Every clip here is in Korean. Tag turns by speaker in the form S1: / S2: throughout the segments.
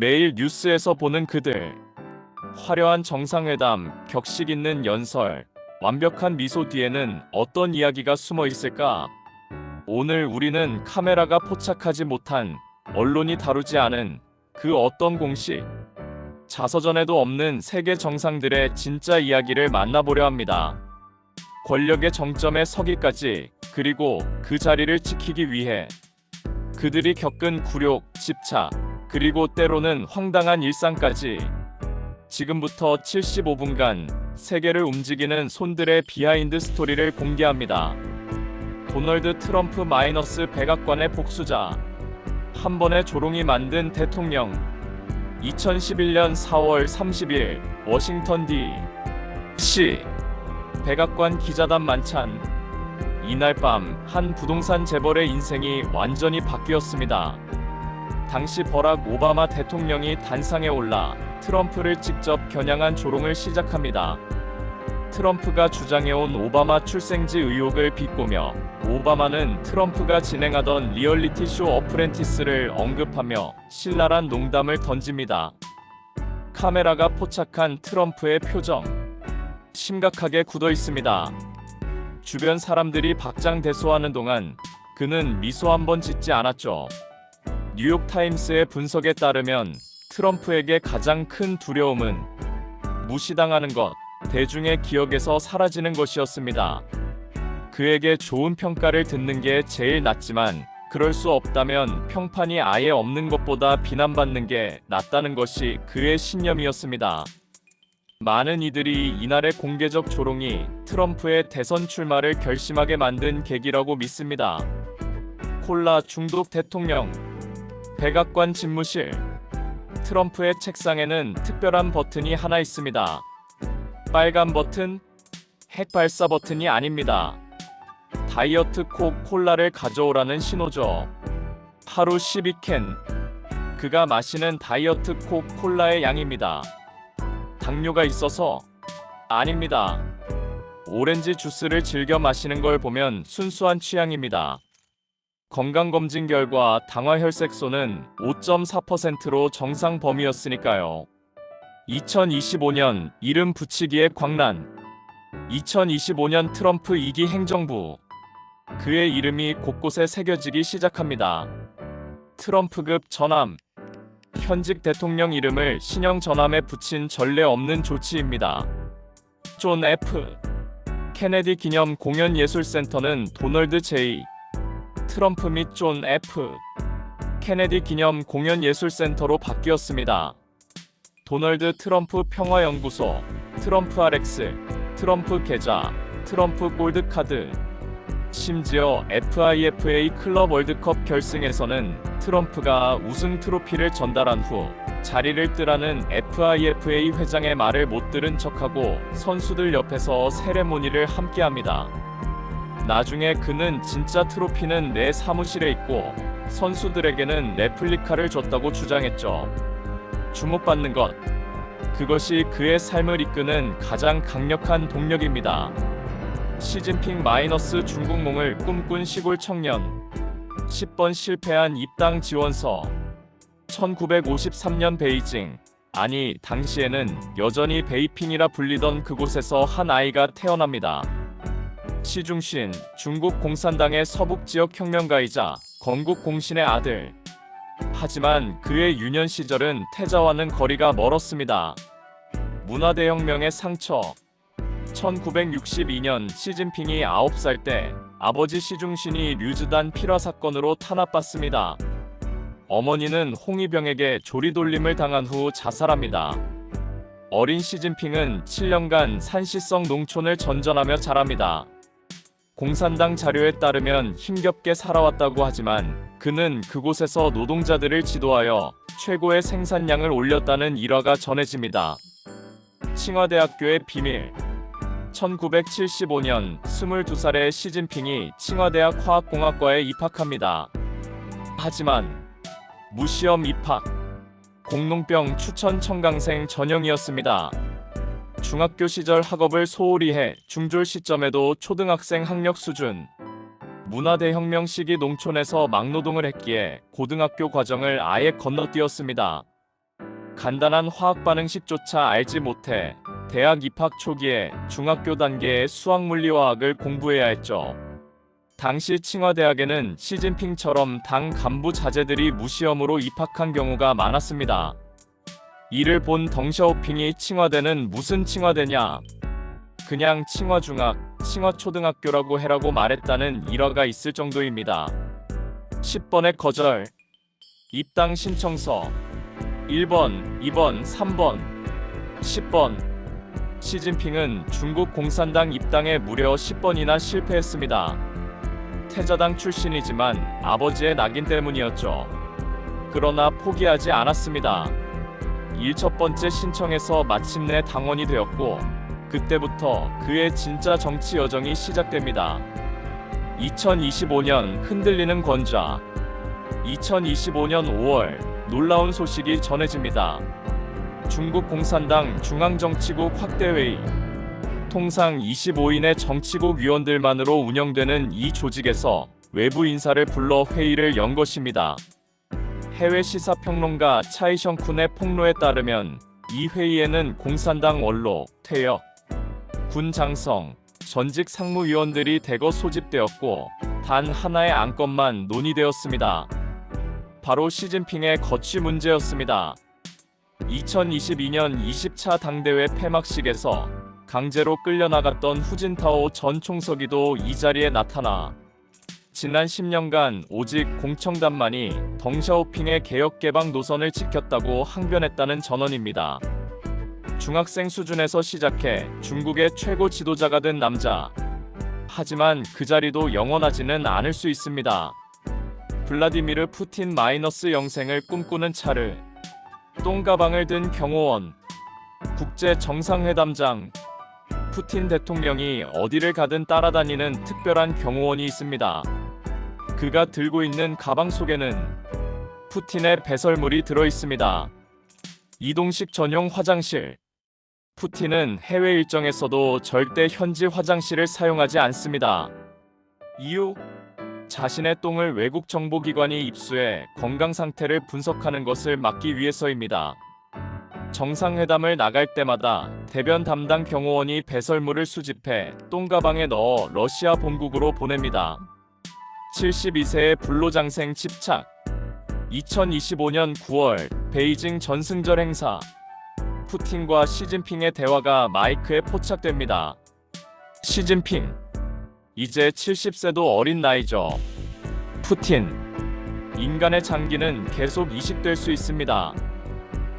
S1: 매일 뉴스에서 보는 그들. 화려한 정상회담, 격식 있는 연설, 완벽한 미소 뒤에는 어떤 이야기가 숨어 있을까? 오늘 우리는 카메라가 포착하지 못한, 언론이 다루지 않은 그 어떤 공식, 자서전에도 없는 세계 정상들의 진짜 이야기를 만나보려 합니다. 권력의 정점에 서기까지, 그리고 그 자리를 지키기 위해 그들이 겪은 굴욕, 집착, 그리고 때로는 황당한 일상까지. 지금부터 75분간 세계를 움직이는 손들의 비하인드 스토리를 공개합니다. 도널드 트럼프 - 백악관의 복수자. 한 번의 조롱이 만든 대통령. 2011년 4월 30일 워싱턴 D.C. 백악관 기자단 만찬. 이날 밤 한 부동산 재벌의 인생이 완전히 바뀌었습니다. 당시 버락 오바마 대통령이 단상에 올라 트럼프를 직접 겨냥한 조롱을 시작합니다. 트럼프가 주장해온 오바마 출생지 의혹을 비꼬며 오바마는 트럼프가 진행하던 리얼리티 쇼 어프렌티스를 언급하며 신랄한 농담을 던집니다. 카메라가 포착한 트럼프의 표정. 심각하게 굳어 있습니다. 주변 사람들이 박장대소하는 동안 그는 미소 한 번 짓지 않았죠. 뉴욕타임스의 분석에 따르면 트럼프에게 가장 큰 두려움은 무시당하는 것, 대중의 기억에서 사라지는 것이었습니다. 그에게 좋은 평가를 듣는 게 제일 낫지만 그럴 수 없다면 평판이 아예 없는 것보다 비난받는 게 낫다는 것이 그의 신념이었습니다. 많은 이들이 이날의 공개적 조롱이 트럼프의 대선 출마를 결심하게 만든 계기라고 믿습니다. 콜라 중독 대통령. 백악관 집무실. 트럼프의 책상에는 특별한 버튼이 하나 있습니다. 빨간 버튼? 핵 발사 버튼이 아닙니다. 다이어트 콕 콜라를 가져오라는 신호죠. 하루 12캔. 그가 마시는 다이어트 콕 콜라의 양입니다. 당뇨가 있어서? 아닙니다. 오렌지 주스를 즐겨 마시는 걸 보면 순수한 취향입니다. 건강검진 결과 당화혈색소는 5.4%로 정상 범위였으니까요. 2025년 이름 붙이기의 광란. 2025년 트럼프 2기 행정부. 그의 이름이 곳곳에 새겨지기 시작합니다. 트럼프급 전함. 현직 대통령 이름을 신형 전함에 붙인 전례 없는 조치입니다. 존 F. 케네디 기념 공연예술센터는 도널드 J. 트럼프 및 존 F. 케네디 기념 공연예술센터로 바뀌었습니다. 도널드 트럼프 평화연구소, 트럼프 RX, 트럼프 계좌, 트럼프 골드카드. 심지어 FIFA 클럽 월드컵 결승에서는 트럼프가 우승 트로피를 전달한 후 자리를 뜨라는 FIFA 회장의 말을 못 들은 척하고 선수들 옆에서 세레모니를 함께합니다. 나중에 그는 진짜 트로피는 내 사무실에 있고 선수들에게는 레플리카를 줬다고 주장했죠. 주목받는 것. 그것이 그의 삶을 이끄는 가장 강력한 동력입니다. 시진핑 - 중국몽을 꿈꾼 시골 청년. 10번 실패한 입당 지원서. 1953년 베이징. 아니, 당시에는 여전히 베이핑이라 불리던 그곳에서 한 아이가 태어납니다. 시중신, 중국 공산당의 서북지역 혁명가이자 건국 공신의 아들. 하지만 그의 유년 시절은 태자와는 거리가 멀었습니다. 문화대혁명의 상처. 1962년 시진핑이 9살 때 아버지 시중신이 류즈단 필화 사건으로 탄압받습니다. 어머니는 홍위병에게 조리돌림을 당한 후 자살합니다. 어린 시진핑은 7년간 산시성 농촌을 전전하며 자랍니다. 공산당 자료에 따르면 힘겹게 살아왔다고 하지만 그는 그곳에서 노동자들을 지도하여 최고의 생산량을 올렸다는 일화가 전해집니다. 칭화대학교의 비밀. 1975년 22살의 시진핑이 칭화대학 화학공학과에 입학합니다. 하지만 무시험 입학. 공농병 추천 청강생 전형이었습니다. 중학교 시절 학업을 소홀히 해 중졸 시점에도 초등학생 학력 수준. 문화대혁명 시기 농촌에서 막노동을 했기에 고등학교 과정을 아예 건너뛰었습니다. 간단한 화학 반응식조차 알지 못해 대학 입학 초기에 중학교 단계의 수학물리화학을 공부해야 했죠. 당시 칭화대학에는 시진핑처럼 당 간부 자제들이 무시험으로 입학한 경우가 많았습니다. 이를 본 덩샤오핑이 칭화대는 무슨 칭화대냐? 그냥 칭화중학, 칭화초등학교라고 해라고 말했다는 일화가 있을 정도입니다. 10번의 거절. 입당 신청서 1번, 2번, 3번, 10번. 시진핑은 중국 공산당 입당에 무려 10번이나 실패했습니다. 태자당 출신이지만 아버지의 낙인 때문이었죠. 그러나 포기하지 않았습니다. 첫 번째 신청에서 마침내 당원이 되었고 그때부터 그의 진짜 정치 여정이 시작됩니다. 2025년 흔들리는 권좌. 2025년 5월 놀라운 소식이 전해집니다. 중국 공산당 중앙정치국 확대회의. 통상 25인의 정치국 위원들만으로 운영되는 이 조직에서 외부 인사를 불러 회의를 연 것입니다. 해외 시사평론가 차이성쿤의 폭로에 따르면 이 회의에는 공산당 원로, 퇴역, 군 장성, 전직 상무위원들이 대거 소집되었고 단 하나의 안건만 논의되었습니다. 바로 시진핑의 거취 문제였습니다. 2022년 20차 당대회 폐막식에서 강제로 끌려나갔던 후진타오 전 총서기도 이 자리에 나타나 지난 10년간 오직 공청단만이 덩샤오핑의 개혁개방 노선을 지켰다고 항변했다는 전언입니다. 중학생 수준에서 시작해 중국의 최고 지도자가 된 남자. 하지만 그 자리도 영원하지는 않을 수 있습니다. 블라디미르 푸틴 마이너스 영생을 꿈꾸는 차르. 똥가방을 든 경호원. 국제정상회담장. 푸틴 대통령이 어디를 가든 따라다니는 특별한 경호원이 있습니다. 그가 들고 있는 가방 속에는 푸틴의 배설물이 들어있습니다. 이동식 전용 화장실. 푸틴은 해외 일정에서도 절대 현지 화장실을 사용하지 않습니다. 이유? 자신의 똥을 외국 정보기관이 입수해 건강 상태를 분석하는 것을 막기 위해서입니다. 정상회담을 나갈 때마다 대변 담당 경호원이 배설물을 수집해 똥가방에 넣어 러시아 본국으로 보냅니다. 72세의 불로장생 집착. 2025년 9월 베이징 전승절 행사. 푸틴과 시진핑의 대화가 마이크에 포착됩니다. 시진핑. 이제 70세도 어린 나이죠. 푸틴. 인간의 장기는 계속 이식될 수 있습니다.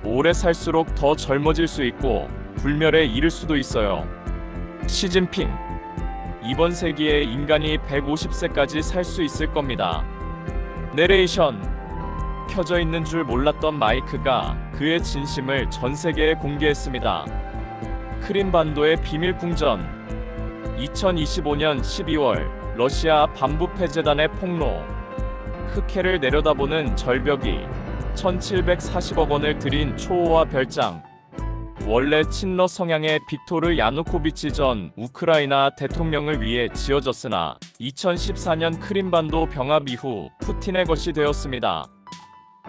S1: 오래 살수록 더 젊어질 수 있고 불멸에 이를 수도 있어요. 시진핑. 이번 세기에 인간이 150세까지 살 수 있을 겁니다. 내레이션. 켜져 있는 줄 몰랐던 마이크가 그의 진심을 전 세계에 공개했습니다. 크림반도의 비밀 궁전. 2025년 12월 러시아 반부패재단의 폭로. 흑해를 내려다보는 절벽이 1740억 원을 들인 초호화 별장. 원래 친러 성향의 빅토르 야누코비치 전 우크라이나 대통령을 위해 지어졌으나 2014년 크림반도 병합 이후 푸틴의 것이 되었습니다.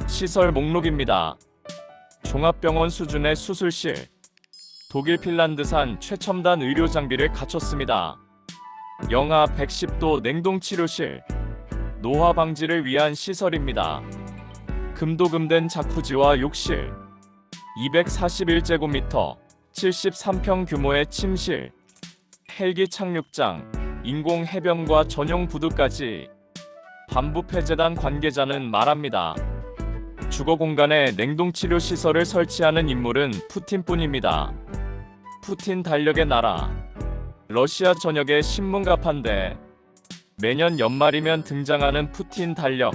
S1: 시설 목록입니다. 종합병원 수준의 수술실. 독일 핀란드산 최첨단 의료 장비를 갖췄습니다. 영하 110도 냉동치료실. 노화 방지를 위한 시설입니다. 금도금된 자쿠지와 욕실. 241제곱미터, 73평 규모의 침실. 헬기 착륙장, 인공 해변과 전용 부두까지. 반부패재단 관계자는 말합니다. 주거 공간에 냉동치료 시설을 설치하는 인물은 푸틴뿐입니다. 푸틴 달력의 나라. 러시아 전역의 신문 가판대. 매년 연말이면 등장하는 푸틴 달력.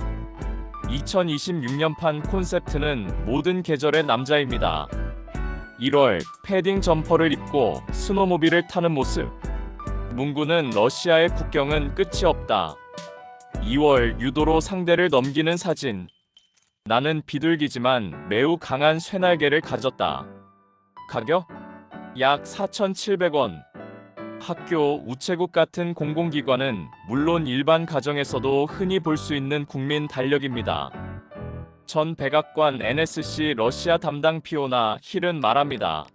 S1: 2026년판 콘셉트는 모든 계절의 남자입니다. 1월 패딩 점퍼를 입고 스노모빌을 타는 모습. 문구는 러시아의 국경은 끝이 없다. 2월 유도로 상대를 넘기는 사진. 나는 비둘기지만 매우 강한 쇠날개를 가졌다. 가격? 약 4,700원. 학교, 우체국 같은 공공기관은 물론 일반 가정에서도 흔히 볼 수 있는 국민 달력입니다. 전 백악관 NSC 러시아 담당 피오나 힐은 말합니다.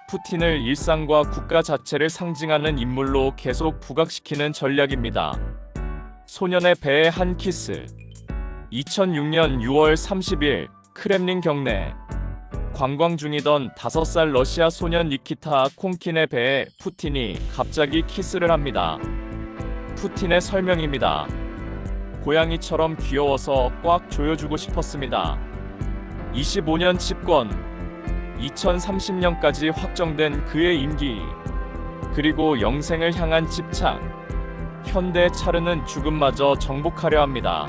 S1: 푸틴을 일상과 국가 자체를 상징하는 인물로 계속 부각시키는 전략입니다. 소년의 배에 한 키스. 2006년 6월 30일 크렘린 경내 관광 중이던 5살 러시아 소년 니키타 콩킨의 배에 푸틴이 갑자기 키스를 합니다. 푸틴의 설명입니다. 고양이처럼 귀여워서 꽉 조여주고 싶었습니다. 25년 집권, 2030년까지 확정된 그의 임기, 그리고 영생을 향한 집착. 현대 차르는 죽음마저 정복하려 합니다.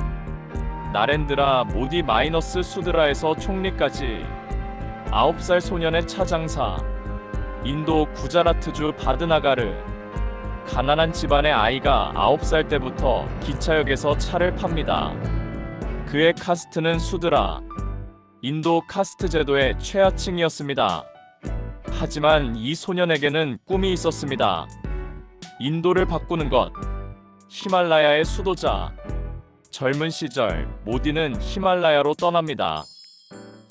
S1: 나렌드라 모디 마이너스 수드라에서 총리까지 9살 소년의 차장사, 인도 구자라트주 바드나가르. 가난한 집안의 아이가 9살 때부터 기차역에서 차를 팝니다. 그의 카스트는 수드라, 인도 카스트 제도의 최하층이었습니다. 하지만 이 소년에게는 꿈이 있었습니다. 인도를 바꾸는 것. 히말라야의 수도자. 젊은 시절 모디는 히말라야로 떠납니다.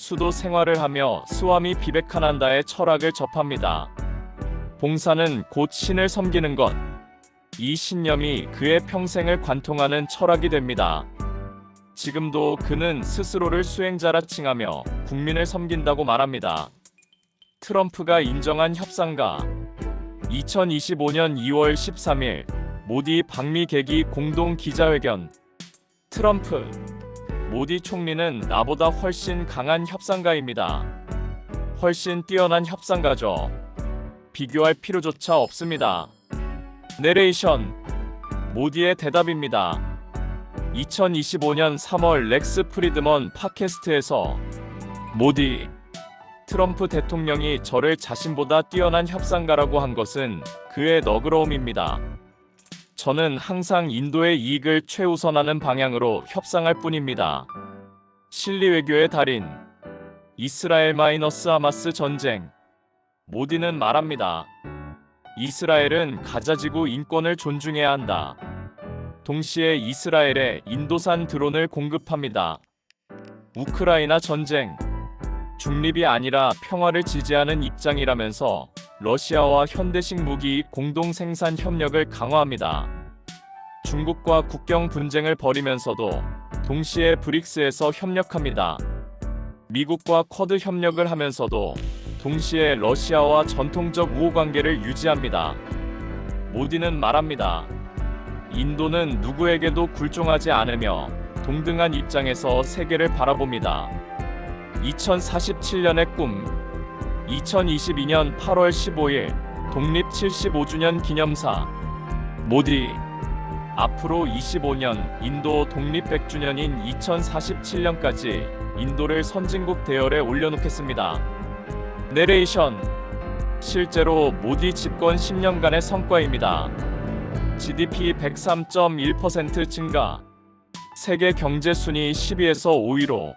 S1: 수도 생활을 하며 스와미 비베카난다의 철학을 접합니다. 봉사는 곧 신을 섬기는 것. 이 신념이 그의 평생을 관통하는 철학이 됩니다. 지금도 그는 스스로를 수행자라 칭하며 국민을 섬긴다고 말합니다. 트럼프가 인정한 협상가. 2025년 2월 13일 모디 방미 계기 공동 기자회견. 트럼프, 모디 총리는 나보다 훨씬 강한 협상가입니다. 훨씬 뛰어난 협상가죠. 비교할 필요조차 없습니다. 내레이션, 모디의 대답입니다. 2025년 3월 렉스 프리드먼 팟캐스트에서 모디, 트럼프 대통령이 저를 자신보다 뛰어난 협상가라고 한 것은 그의 너그러움입니다. 저는 항상 인도의 이익을 최우선하는 방향으로 협상할 뿐입니다. 실리 외교의 달인. 이스라엘 하마스 전쟁. 모디는 말합니다. 이스라엘은 가자지구 인권을 존중해야 한다. 동시에 이스라엘에 인도산 드론을 공급합니다. 우크라이나 전쟁. 중립이 아니라 평화를 지지하는 입장이라면서 러시아와 현대식 무기 공동 생산 협력을 강화합니다. 중국과 국경 분쟁을 벌이면서도 동시에 브릭스에서 협력합니다. 미국과 쿼드 협력을 하면서도 동시에 러시아와 전통적 우호 관계를 유지합니다. 모디는 말합니다. 인도는 누구에게도 굴종하지 않으며 동등한 입장에서 세계를 바라봅니다. 2047년의 꿈. 2022년 8월 15일 독립 75주년 기념사. 모디, 앞으로 25년 인도 독립 100주년인 2047년까지 인도를 선진국 대열에 올려놓겠습니다. 내레이션, 실제로 모디 집권 10년간의 성과입니다. GDP 103.1% 증가, 세계 경제 순위 10위에서 5위로,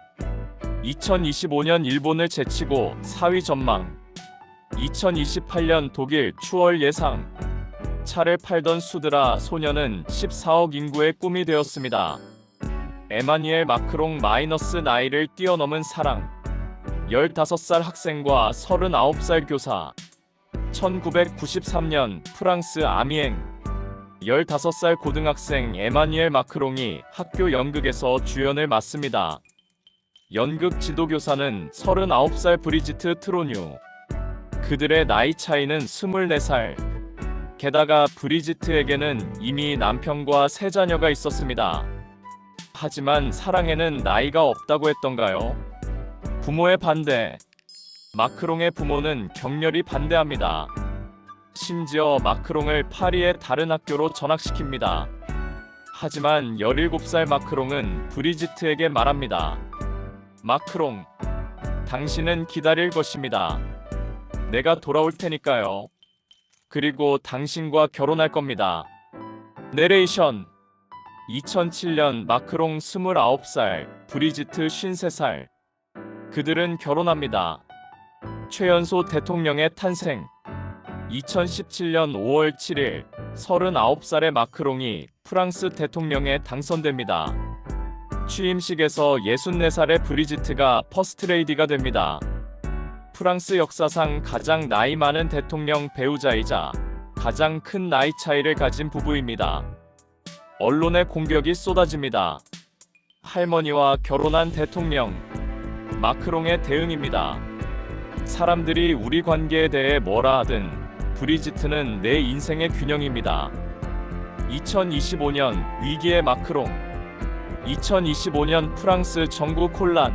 S1: 2025년 일본을 제치고 4위 전망, 2028년 독일 추월 예상. 차를 팔던 수드라 소년은 14억 인구의 꿈이 되었습니다. 에마뉘엘 마크롱 나이를 뛰어넘은 사랑. 15살 학생과 39살 교사. 1993년 프랑스 아미엥. 15살 고등학생 에마뉘엘 마크롱이 학교 연극에서 주연을 맡습니다. 연극 지도교사는 39살 브리지트 트로뉴. 그들의 나이 차이는 24살. 게다가 브리지트에게는 이미 남편과 3자녀가 있었습니다. 하지만 사랑에는 나이가 없다고 했던가요? 부모의 반대. 마크롱의 부모는 격렬히 반대합니다. 심지어 마크롱을 파리의 다른 학교로 전학시킵니다. 하지만 17살 마크롱은 브리지트에게 말합니다. 마크롱, 당신은 기다릴 것입니다. 내가 돌아올 테니까요. 그리고 당신과 결혼할 겁니다. 내레이션, 2007년 마크롱 29살, 브리지트 53살. 그들은 결혼합니다. 최연소 대통령의 탄생. 2017년 5월 7일 39살의 마크롱이 프랑스 대통령에 당선됩니다. 취임식에서 64살의 브리지트가 퍼스트레이디가 됩니다. 프랑스 역사상 가장 나이 많은 대통령 배우자이자 가장 큰 나이 차이를 가진 부부입니다. 언론의 공격이 쏟아집니다. 할머니와 결혼한 대통령, 마크롱의 대응입니다. 사람들이 우리 관계에 대해 뭐라 하든 브리지트는 내 인생의 균형입니다. 2025년 위기의 마크롱. 2025년 프랑스 정국 혼란,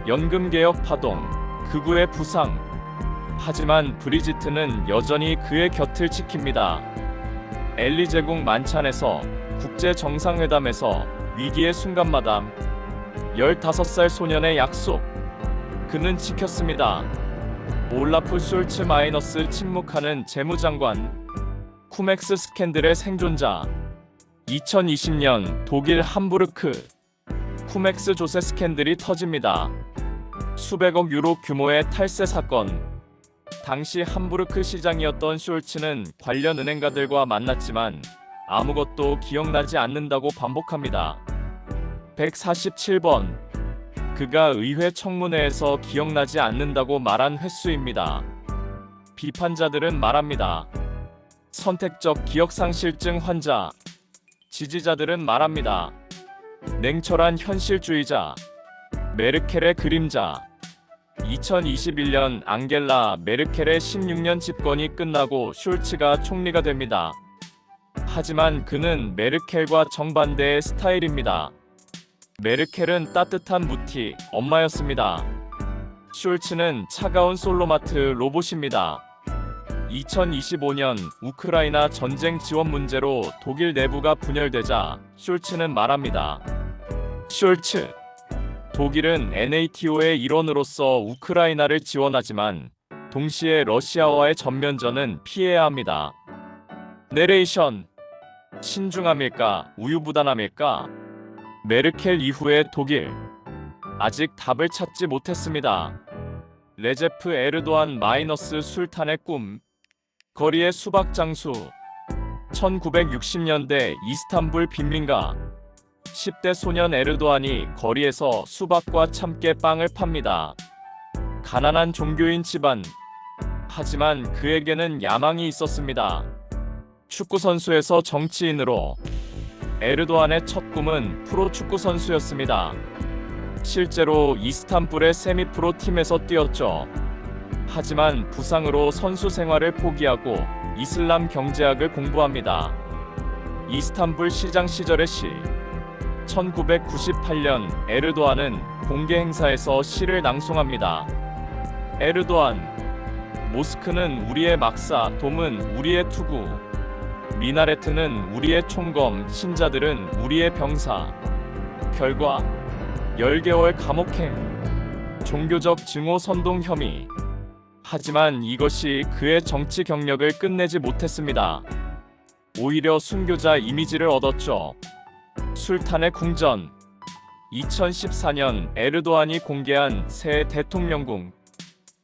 S1: 연금개혁 파동, 극우의 부상. 하지만 브리지트는 여전히 그의 곁을 지킵니다. 엘리제궁 만찬에서, 국제정상회담에서, 위기의 순간마다 15살 소년의 약속, 그는 지켰습니다. 올라프 숄츠 마이너스 침묵하는 재무장관, 쿠맥스 스캔들의 생존자. 2020년 독일 함부르크, 쿠맥스 조세 스캔들이 터집니다. 수백억 유로 규모의 탈세 사건. 당시 함부르크 시장이었던 숄츠는 관련 은행가들과 만났지만 아무것도 기억나지 않는다고 반복합니다. 147번. 그가 의회 청문회에서 기억나지 않는다고 말한 횟수입니다. 비판자들은 말합니다. 선택적 기억상실증 환자. 지지자들은 말합니다. 냉철한 현실주의자. 메르켈의 그림자. 2021년 앙겔라 메르켈의 16년 집권이 끝나고 숄츠가 총리가 됩니다. 하지만 그는 메르켈과 정반대의 스타일입니다. 메르켈은 따뜻한 무티, 엄마였습니다. 숄츠는 차가운 솔로마트 로봇입니다. 2025년 우크라이나 전쟁 지원 문제로 독일 내부가 분열되자 숄츠는 말합니다. 숄츠. 독일은 NATO의 일원으로서 우크라이나를 지원하지만 동시에 러시아와의 전면전은 피해야 합니다. 내레이션. 신중함일까, 우유부단함일까? 메르켈 이후의 독일. 아직 답을 찾지 못했습니다. 레제프 에르도안 마이너스 술탄의 꿈. 거리의 수박 장수. 1960년대 이스탄불 빈민가. 10대 소년 에르도안이 거리에서 수박과 참깨 빵을 팝니다. 가난한 종교인 집안. 하지만 그에게는 야망이 있었습니다. 축구선수에서 정치인으로. 에르도안의 첫 꿈은 프로축구 선수였습니다. 실제로 이스탄불의 세미프로 팀에서 뛰었죠. 하지만 부상으로 선수 생활을 포기하고 이슬람 경제학을 공부합니다. 이스탄불 시장 시절의 시. 1998년 에르도안은 공개 행사에서 시를 낭송합니다. 에르도안. 모스크는 우리의 막사, 돔은 우리의 투구. 미나레트는 우리의 총검, 신자들은 우리의 병사. 결과 10개월 감옥행. 종교적 증오 선동 혐의. 하지만 이것이 그의 정치 경력을 끝내지 못했습니다. 오히려 순교자 이미지를 얻었죠. 술탄의 궁전. 2014년 에르도안이 공개한 새 대통령궁.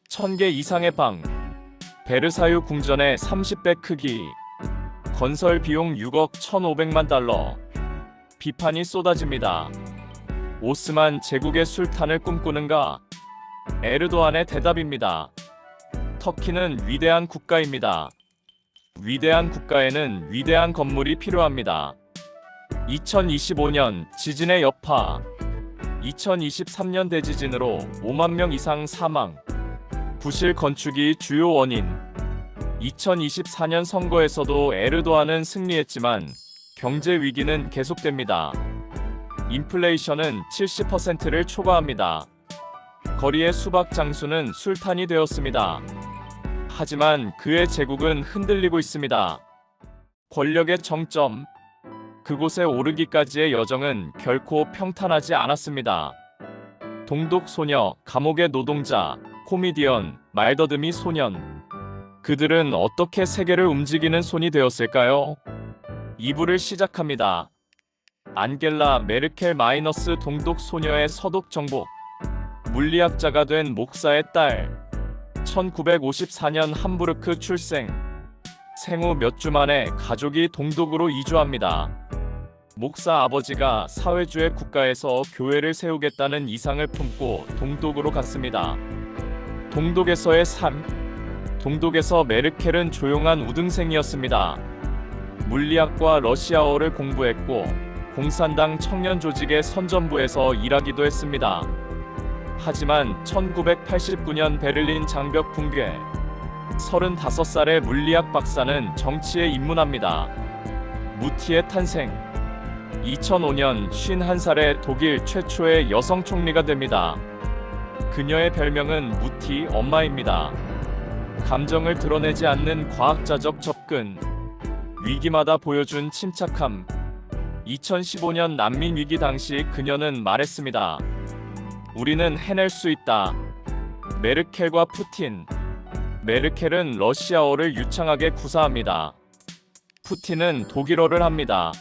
S1: 1000개 이상의 방. 베르사유 궁전의 30배 크기. 건설 비용 6억 1,500만 달러. 비판이 쏟아집니다. 오스만 제국의 술탄을 꿈꾸는가? 에르도안의 대답입니다. 터키는 위대한 국가입니다. 위대한 국가에는 위대한 건물이 필요합니다. 2025년 지진의 여파. 2023년 대지진으로 5만 명 이상 사망. 부실 건축이 주요 원인. 2024년 선거에서도 에르도안은 승리했지만 경제 위기는 계속됩니다. 인플레이션은 70%를 초과합니다. 거리의 수박 장수는 술탄이 되었습니다. 하지만 그의 제국은 흔들리고 있습니다. 권력의 정점. 그곳에 오르기까지의 여정은 결코 평탄하지 않았습니다. 동독 소녀, 감옥의 노동자, 코미디언, 말더듬이 소년. 그들은 어떻게 세계를 움직이는 손이 되었을까요? 2부를 시작합니다. 앙겔라 메르켈 마이너스 동독 소녀의 서독 정복. 물리학자가 된 목사의 딸. 1954년 함부르크 출생. 생후 몇 주 만에 가족이 동독으로 이주합니다. 목사 아버지가 사회주의 국가에서 교회를 세우겠다는 이상을 품고 동독으로 갔습니다. 동독에서의 삶. 동독에서 메르켈은 조용한 우등생이었습니다. 물리학과 러시아어를 공부했고 공산당 청년 조직의 선전부에서 일하기도 했습니다. 하지만 1989년 베를린 장벽 붕괴. 35살의 물리학 박사는 정치에 입문합니다. 무티의 탄생. 2005년 51살의 독일 최초의 여성 총리가 됩니다. 그녀의 별명은 무티 엄마입니다. 감정을 드러내지 않는 과학자적 접근. 위기마다 보여준 침착함. 2015년 난민 위기 당시 그녀는 말했습니다. 우리는 해낼 수 있다. 메르켈과 푸틴. 메르켈은 러시아어를 유창하게 구사합니다. 푸틴은 독일어를 합니다.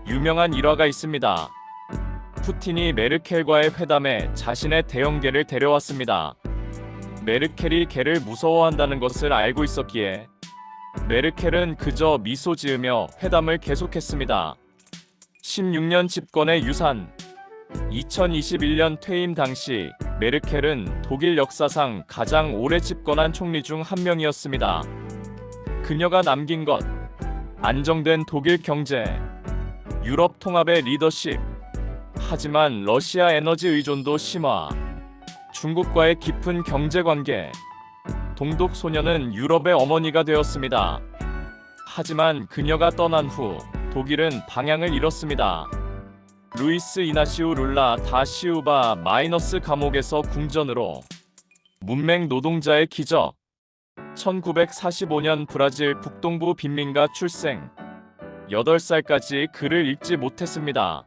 S1: 유명한 일화가 있습니다. 푸틴이 메르켈과의 회담에 자신의 대형개를 데려왔습니다. 메르켈이 개를 무서워한다는 것을 알고 있었기에 메르켈은 그저 미소 지으며 회담을 계속했습니다. 16년 집권의 유산. 2021년 퇴임 당시 메르켈은 독일 역사상 가장 오래 집권한 총리 중 한 명이었습니다. 그녀가 남긴 것. 안정된 독일 경제. 유럽 통합의 리더십. 하지만 러시아 에너지 의존도 심화. 중국과의 깊은 경제관계. 동독 소녀는 유럽의 어머니가 되었습니다. 하지만 그녀가 떠난 후 독일은 방향을 잃었습니다. 루이스 이나시우 룰라 다 시우바 마이너스 감옥에서 궁전으로. 문맹 노동자의 기적. 1945년 브라질 북동부 빈민가 출생. 8살까지 글을 읽지 못했습니다.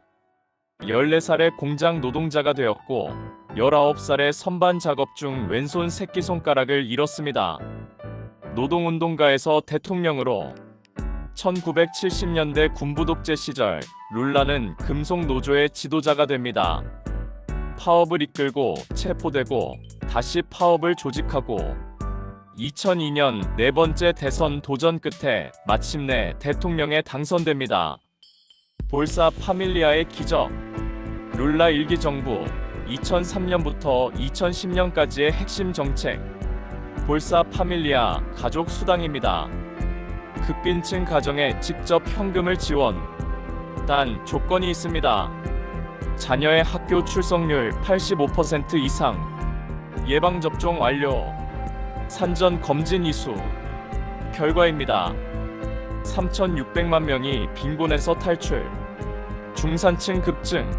S1: 14살에 공장 노동자가 되었고 19살에 선반 작업 중 왼손 새끼손가락을 잃었습니다. 노동운동가에서 대통령으로. 1970년대 군부독재 시절 룰라는 금속노조의 지도자가 됩니다. 파업을 이끌고 체포되고 다시 파업을 조직하고 2002년 네 번째 대선 도전 끝에 마침내 대통령에 당선됩니다. 볼사 파밀리아의 기적. 룰라 일기 정부. 2003년부터 2010년까지의 핵심 정책. 볼사 파밀리아 가족 수당입니다. 극빈층 가정에 직접 현금을 지원. 단 조건이 있습니다. 자녀의 학교 출석률 85% 이상. 예방접종 완료. 산전 검진 이수. 결과입니다. 3,600만 명이 빈곤에서 탈출. 중산층 급증.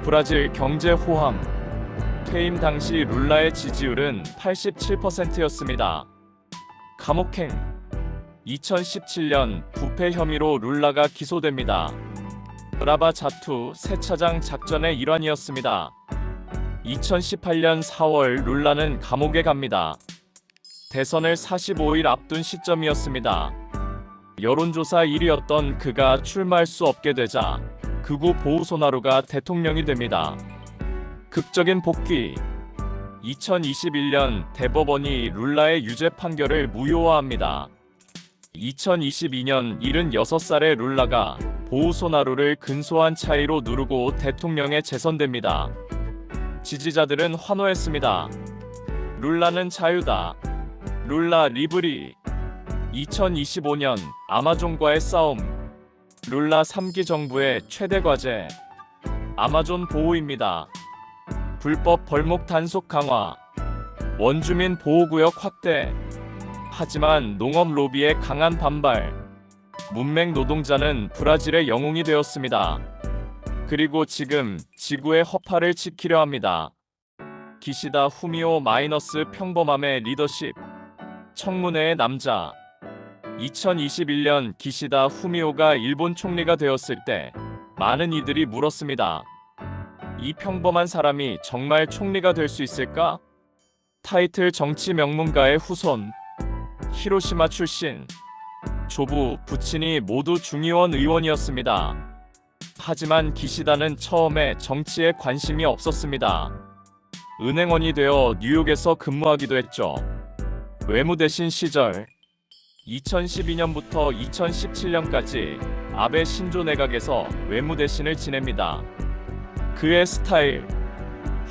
S1: 브라질 경제 호황. 퇴임 당시 룰라의 지지율은 87%였습니다. 감옥행. 2017년 부패 혐의로 룰라가 기소됩니다. 브라바 자투 세차장 작전의 일환이었습니다. 2018년 4월 룰라는 감옥에 갑니다. 대선을 45일 앞둔 시점이었습니다. 여론조사 1위였던 그가 출마할 수 없게 되자 극우 보우소나루가 대통령이 됩니다. 극적인 복귀. 2021년 대법원이 룰라의 유죄 판결을 무효화합니다. 2022년 76살의 룰라가 보우소나루를 근소한 차이로 누르고 대통령에 재선됩니다. 지지자들은 환호했습니다. 룰라는 자유다. 룰라 리브리. 2025년 아마존과의 싸움. 룰라 3기 정부의 최대 과제. 아마존 보호입니다. 불법 벌목 단속 강화. 원주민 보호구역 확대. 하지만 농업 로비의 강한 반발. 문맹 노동자는 브라질의 영웅이 되었습니다. 그리고 지금 지구의 허파를 지키려 합니다. 기시다 후미오 마이너스 평범함의 리더십. 청문회의 남자. 2021년 기시다 후미오가 일본 총리가 되었을 때 많은 이들이 물었습니다. 이 평범한 사람이 정말 총리가 될 수 있을까? 타이틀 정치 명문가의 후손. 히로시마 출신. 조부, 부친이 모두 중의원 의원이었습니다. 하지만 기시다는 처음에 정치에 관심이 없었습니다. 은행원이 되어 뉴욕에서 근무하기도 했죠. 외무대신 시절. 2012년부터 2017년까지 아베 신조 내각에서 외무대신을 지냅니다. 그의 스타일,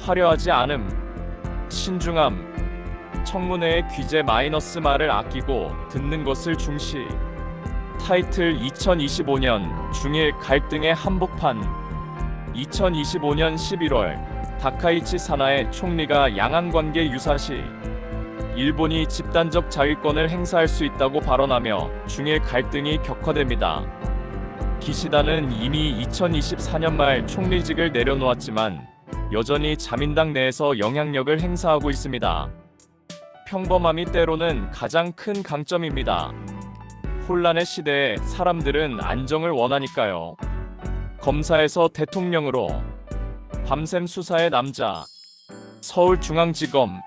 S1: 화려하지 않음, 신중함, 청문회의 귀재 마이너스 말을 아끼고 듣는 것을 중시. 타이틀 2025년 중일 갈등의 한복판. 2025년 11월 다카이치 사나에 총리가 양안관계 유사시 일본이 집단적 자위권을 행사할 수 있다고 발언하며 중일 갈등이 격화됩니다. 기시다는 이미 2024년 말 총리직을 내려놓았지만 여전히 자민당 내에서 영향력을 행사하고 있습니다. 평범함이 때로는 가장 큰 강점입니다. 혼란의 시대에 사람들은 안정을 원하니까요. 검사에서 대통령으로 밤샘 수사의 남자. 서울중앙지검.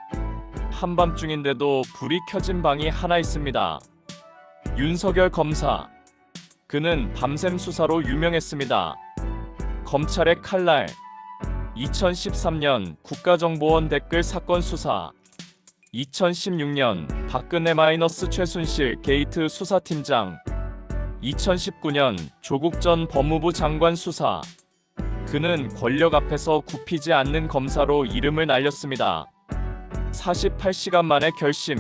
S1: 한밤중인데도 불이 켜진 방이 하나 있습니다. 윤석열 검사. 그는 밤샘 수사로 유명했습니다. 검찰의 칼날. 2013년 국가정보원 댓글 사건 수사. 2016년 박근혜 마이너스 최순실 게이트 수사팀장. 2019년 조국 전 법무부 장관 수사. 그는 권력 앞에서 굽히지 않는 검사로 이름을 날렸습니다. 48시간 만에 결심.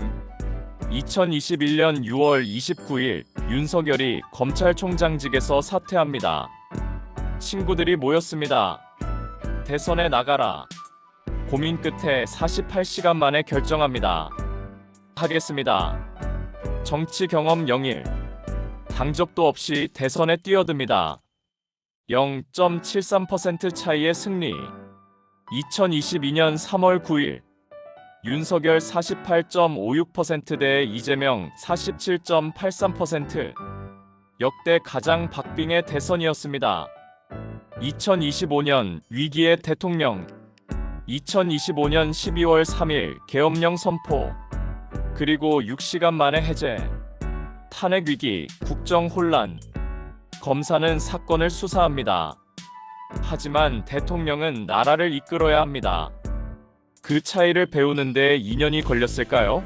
S1: 2021년 6월 29일 윤석열이 검찰총장직에서 사퇴합니다. 친구들이 모였습니다. 대선에 나가라. 고민 끝에 48시간 만에 결정합니다. 하겠습니다. 정치 경험 0일. 당적도 없이 대선에 뛰어듭니다. 0.73% 차이의 승리. 2022년 3월 9일 윤석열 48.56% 대 이재명 47.83%. 역대 가장 박빙의 대선이었습니다. 2025년 위기의 대통령. 2025년 12월 3일 계엄령 선포. 그리고 6시간 만에 해제. 탄핵 위기, 국정 혼란. 검사는 사건을 수사합니다. 하지만 대통령은 나라를 이끌어야 합니다. 그 차이를 배우는데 2년이 걸렸을까요?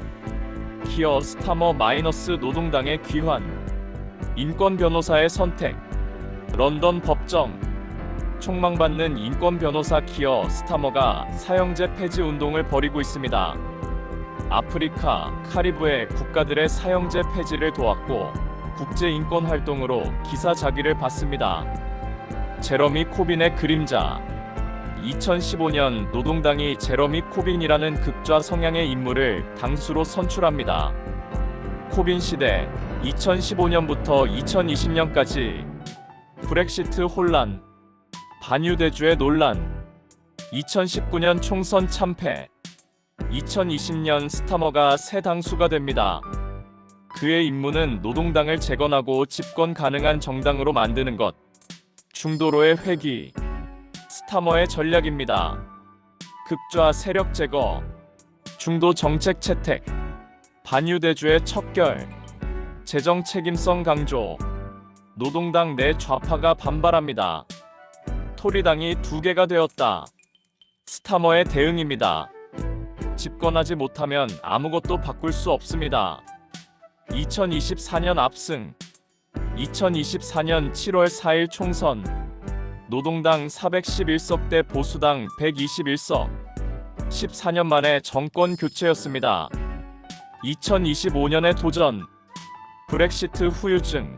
S1: 키어 스타머 마이너스 노동당의 귀환. 인권 변호사의 선택. 런던 법정. 총망받는 인권 변호사 키어 스타머가 사형제 폐지 운동을 벌이고 있습니다. 아프리카, 카리브해 국가들의 사형제 폐지를 도왔고 국제 인권 활동으로 기사자기를 받습니다. 제러미 코빈의 그림자. 2015년 노동당이 제러미 코빈이라는 극좌 성향의 인물을 당수로 선출합니다. 코빈 시대 2015년부터 2020년까지. 브렉시트 혼란. 반유대주의 논란. 2019년 총선 참패. 2020년 스타머가 새 당수가 됩니다. 그의 임무는 노동당을 재건하고 집권 가능한 정당으로 만드는 것. 중도로의 회귀. 스타머의 전략입니다. 극좌 세력 제거. 중도 정책 채택. 반유대주의 척결. 재정 책임성 강조. 노동당 내 좌파가 반발합니다. 토리당이 2개가 되었다. 스타머의 대응입니다. 집권하지 못하면 아무것도 바꿀 수 없습니다. 2024년 압승. 2024년 7월 4일 총선. 노동당 411석 대 보수당 121석. 14년 만에 정권 교체였습니다. 2025년의 도전. 브렉시트 후유증.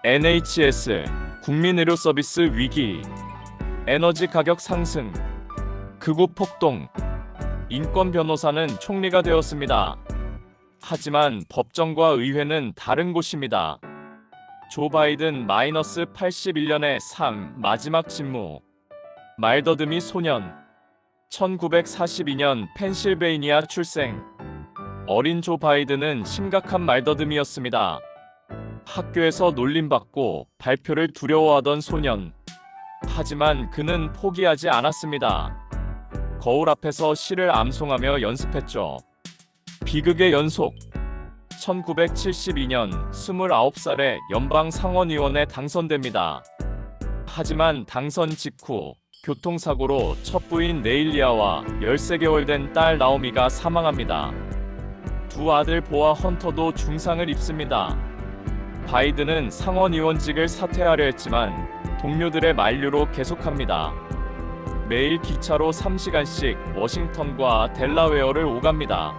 S1: NHS 국민의료 서비스 위기. 에너지 가격 상승. 극우 폭동. 인권 변호사는 총리가 되었습니다. 하지만 법정과 의회는 다른 곳입니다. 조 바이든 마이너스 81년의 삶 마지막 직무. 말더듬이 소년. 1942년 펜실베이니아 출생. 어린 조 바이든은 심각한 말더듬이었습니다. 학교에서 놀림받고 발표를 두려워하던 소년. 하지만 그는 포기하지 않았습니다. 거울 앞에서 시를 암송하며 연습했죠. 비극의 연속. 1972년 29살에 연방 상원의원에 당선됩니다. 하지만 당선 직후 교통사고로 첫 부인 네일리아와 13개월 된 딸 나오미가 사망합니다. 두 아들 보아 헌터도 중상을 입습니다. 바이든은 상원의원직을 사퇴하려 했지만 동료들의 만류로 계속합니다. 매일 기차로 3시간씩 워싱턴과 델라웨어를 오갑니다.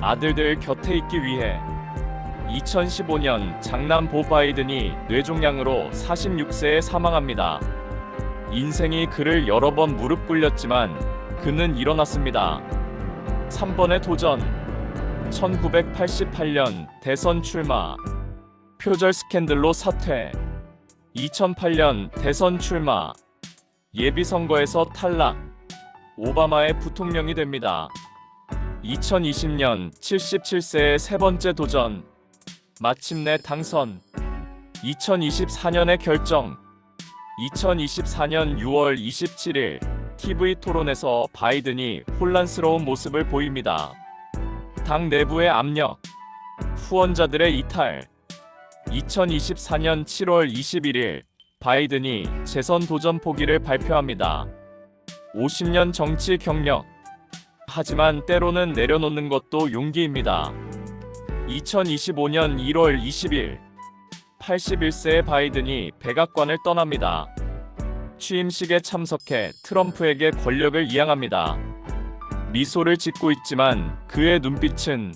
S1: 아들들 곁에 있기 위해. 2015년 장남 보 바이든이 뇌종양으로 46세에 사망합니다. 인생이 그를 여러 번 무릎 꿇렸지만 그는 일어났습니다. 3번의 도전. 1988년 대선 출마. 표절 스캔들로 사퇴. 2008년 대선 출마. 예비선거에서 탈락. 오바마의 부통령이 됩니다. 2020년 77세의 세 번째 도전. 마침내 당선. 2024년의 결정. 2024년 6월 27일 TV 토론에서 바이든이 혼란스러운 모습을 보입니다. 당 내부의 압력, 후원자들의 이탈. 2024년 7월 21일 바이든이 재선 도전 포기를 발표합니다. 50년 정치 경력. 하지만 때로는 내려놓는 것도 용기입니다. 2025년 1월 20일 81세의 바이든이 백악관을 떠납니다. 취임식에 참석해 트럼프에게 권력을 이양합니다. 미소를 짓고 있지만 그의 눈빛은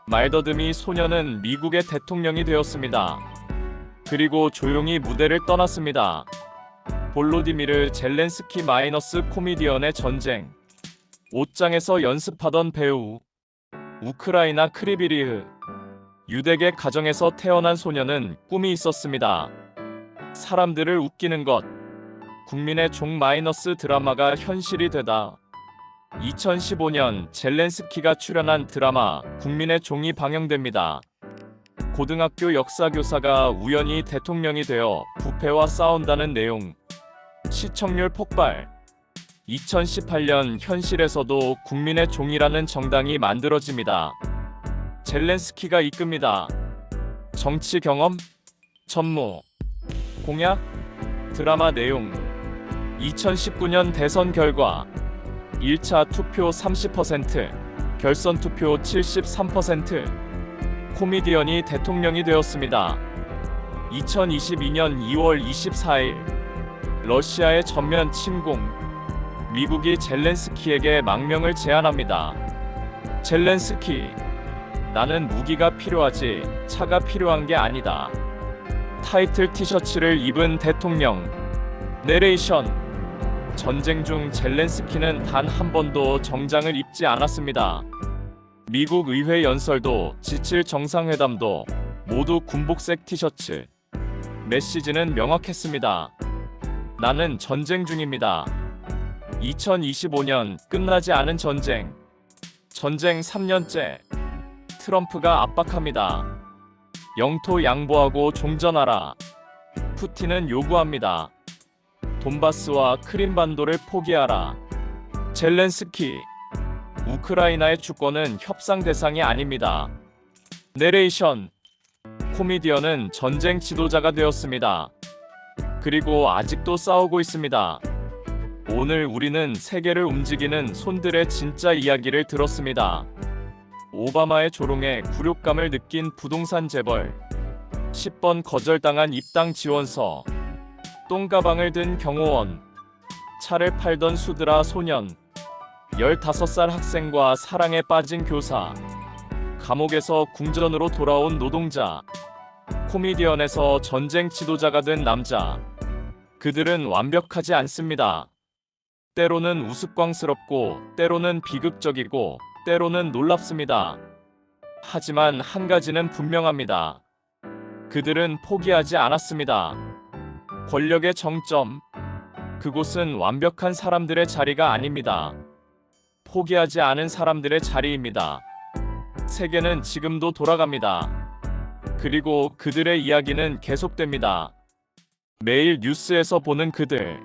S1: 말더듬이 소녀는 미국의 대통령이 되었습니다. 그리고 조용히 무대를 떠났습니다. 볼로디미르 젤렌스키 마이너스 코미디언의 전쟁. 옷장에서 연습하던 배우. 우크라이나 크리비리흐. 유대계 가정에서 태어난 소녀는 꿈이 있었습니다. 사람들을 웃기는 것. 국민의 종 마이너스 드라마가 현실이 되다. 2015년 젤렌스키가 출연한 드라마 국민의 종이 방영됩니다. 고등학교 역사교사가 우연히 대통령이 되어 부패와 싸운다는 내용. 시청률 폭발. 2018년 현실에서도 국민의 종이라는 정당이 만들어집니다. 젤렌스키가 이끕니다. 정치 경험, 전무, 공약, 드라마 내용. 2019년 대선 결과. 1차 투표 30%, 결선 투표 73%. 코미디언이 대통령이 되었습니다. 2022년 2월 24일 러시아의 전면 침공. 미국이 젤렌스키에게 망명을 제안합니다. 젤렌스키, 나는 무기가 필요하지 차가 필요한 게 아니다. 타이틀 티셔츠를 입은 대통령. 내레이션. 전쟁 중 젤렌스키는 단 한 번도 정장을 입지 않았습니다. 미국 의회 연설도 지칠 정상회담도 모두 군복색 티셔츠. 메시지는 명확했습니다. 나는 전쟁 중입니다. 2025년 끝나지 않은 전쟁. 전쟁 3년째. 트럼프가 압박합니다. 영토 양보하고 종전하라. 푸틴은 요구합니다. 돈바스와 크림반도를 포기하라. 젤렌스키, 우크라이나의 주권은 협상 대상이 아닙니다. 내레이션. 코미디언은 전쟁 지도자가 되었습니다. 그리고 아직도 싸우고 있습니다. 오늘 우리는 세계를 움직이는 손들의 진짜 이야기를 들었습니다. 오바마의 조롱에 굴욕감을 느낀 부동산 재벌. 10번 거절당한 입당 지원서. 똥가방을 든 경호원. 차를 팔던 수드라 소년. 15살 학생과 사랑에 빠진 교사. 감옥에서 궁전으로 돌아온 노동자. 코미디언에서 전쟁 지도자가 된 남자. 그들은 완벽하지 않습니다. 때로는 우스꽝스럽고, 때로는 비극적이고, 때로는 놀랍습니다. 하지만 한 가지는 분명합니다. 그들은 포기하지 않았습니다. 권력의 정점. 그곳은 완벽한 사람들의 자리가 아닙니다. 포기하지 않은 사람들의 자리입니다. 세계는 지금도 돌아갑니다. 그리고 그들의 이야기는 계속됩니다. 매일 뉴스에서 보는 그들.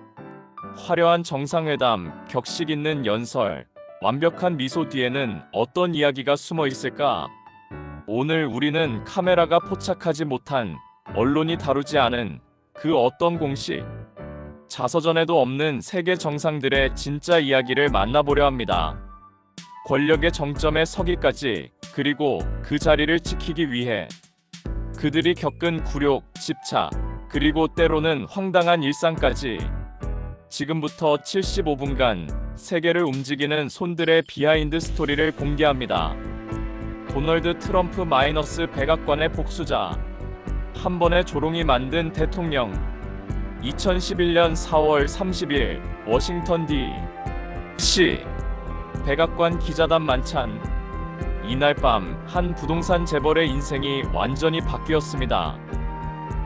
S1: 화려한 정상회담, 격식 있는 연설, 완벽한 미소 뒤에는 어떤 이야기가 숨어 있을까? 오늘 우리는 카메라가 포착하지 못한, 언론이 다루지 않은 그 어떤 공식, 자서전에도 없는 세계 정상들의 진짜 이야기를 만나보려 합니다. 권력의 정점에 서기까지, 그리고 그 자리를 지키기 위해. 그들이 겪은 굴욕, 집착, 그리고 때로는 황당한 일상까지 지금부터 75분간 세계를 움직이는 손들의 비하인드 스토리를 공개합니다. 도널드 트럼프 마이너스 백악관의 복수자, 한 번의 조롱이 만든 대통령. 2011년 4월 30일 워싱턴 D.C. 백악관 기자단 만찬. 이날 밤 한 부동산 재벌의 인생이 완전히 바뀌었습니다.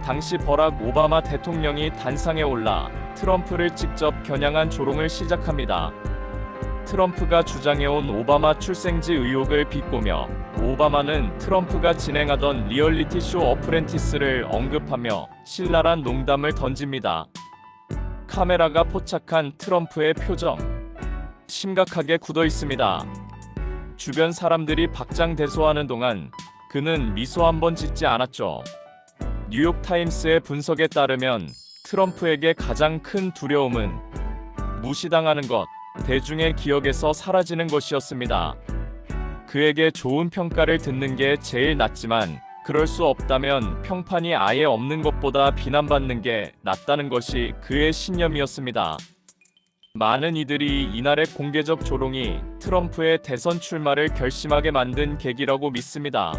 S1: 당시 버락 오바마 대통령이 단상에 올라 트럼프를 직접 겨냥한 조롱을 시작합니다. 트럼프가 주장해온 오바마 출생지 의혹을 비꼬며 오바마는 트럼프가 진행하던 리얼리티 쇼 어프렌티스를 언급하며 신랄한 농담을 던집니다. 카메라가 포착한 트럼프의 표정, 심각하게 굳어 있습니다. 주변 사람들이 박장대소하는 동안 그는 미소 한 번 짓지 않았죠. 뉴욕타임스의 분석에 따르면 트럼프에게 가장 큰 두려움은 무시당하는 것, 대중의 기억에서 사라지는 것이었습니다. 그에게 좋은 평가를 듣는 게 제일 낫지만 그럴 수 없다면 평판이 아예 없는 것보다 비난받는 게 낫다는 것이 그의 신념이었습니다. 많은 이들이 이날의 공개적 조롱이 트럼프의 대선 출마를 결심하게 만든 계기라고 믿습니다.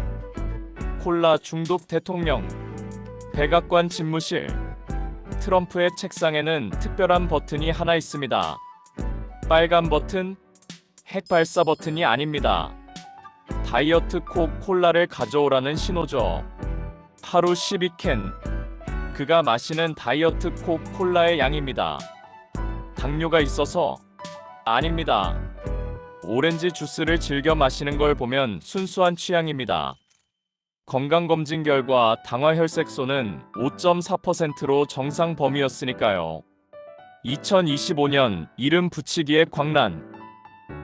S1: 콜라 중독 대통령. 백악관 집무실. 트럼프의 책상에는 특별한 버튼이 하나 있습니다. 빨간 버튼, 핵 발사 버튼이 아닙니다. 다이어트 콕 콜라를 가져오라는 신호죠. 하루 12캔. 그가 마시는 다이어트 콕 콜라의 양입니다. 당뇨가 있어서? 아닙니다. 오렌지 주스를 즐겨 마시는 걸 보면 순수한 취향입니다. 건강검진 결과 당화혈색소는 5.4%로 정상 범위였으니까요. 2025년 이름 붙이기의 광란.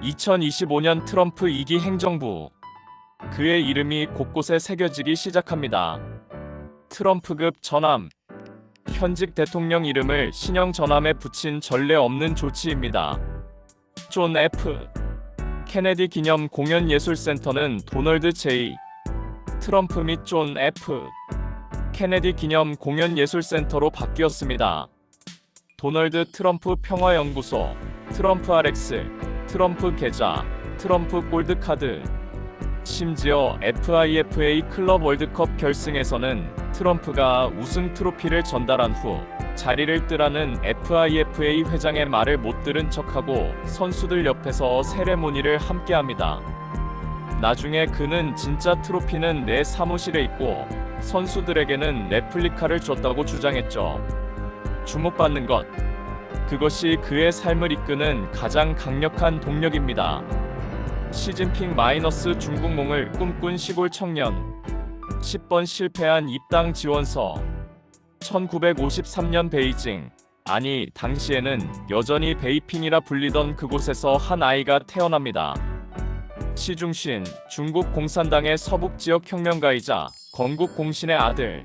S1: 2025년 트럼프 2기 행정부. 그의 이름이 곳곳에 새겨지기 시작합니다. 트럼프급 전함. 현직 대통령 이름을 신형 전함에 붙인 전례 없는 조치입니다. 존 F. 케네디 기념 공연예술센터는 도널드 J. 트럼프 및 존 F. 케네디 기념 공연예술센터로 바뀌었습니다. 도널드 트럼프 평화연구소, 트럼프 RX, 트럼프 계좌, 트럼프 골드카드. 심지어 FIFA 클럽 월드컵 결승에서는 트럼프가 우승 트로피를 전달한 후 자리를 뜨라는 FIFA 회장의 말을 못 들은 척하고 선수들 옆에서 세레모니를 함께합니다. 나중에 그는 진짜 트로피는 내 사무실에 있고 선수들에게는 레플리카를 줬다고 주장했죠. 주목받는 것, 그것이 그의 삶을 이끄는 가장 강력한 동력입니다. 시진핑 마이너스 중국몽을 꿈꾼 시골 청년. 10번 실패한 입당 지원서. 1953년 베이징, 아니 당시에는 여전히 베이핑이라 불리던 그곳에서 한 아이가 태어납니다. 시중신, 중국 공산당의 서북지역 혁명가이자 건국 공신의 아들.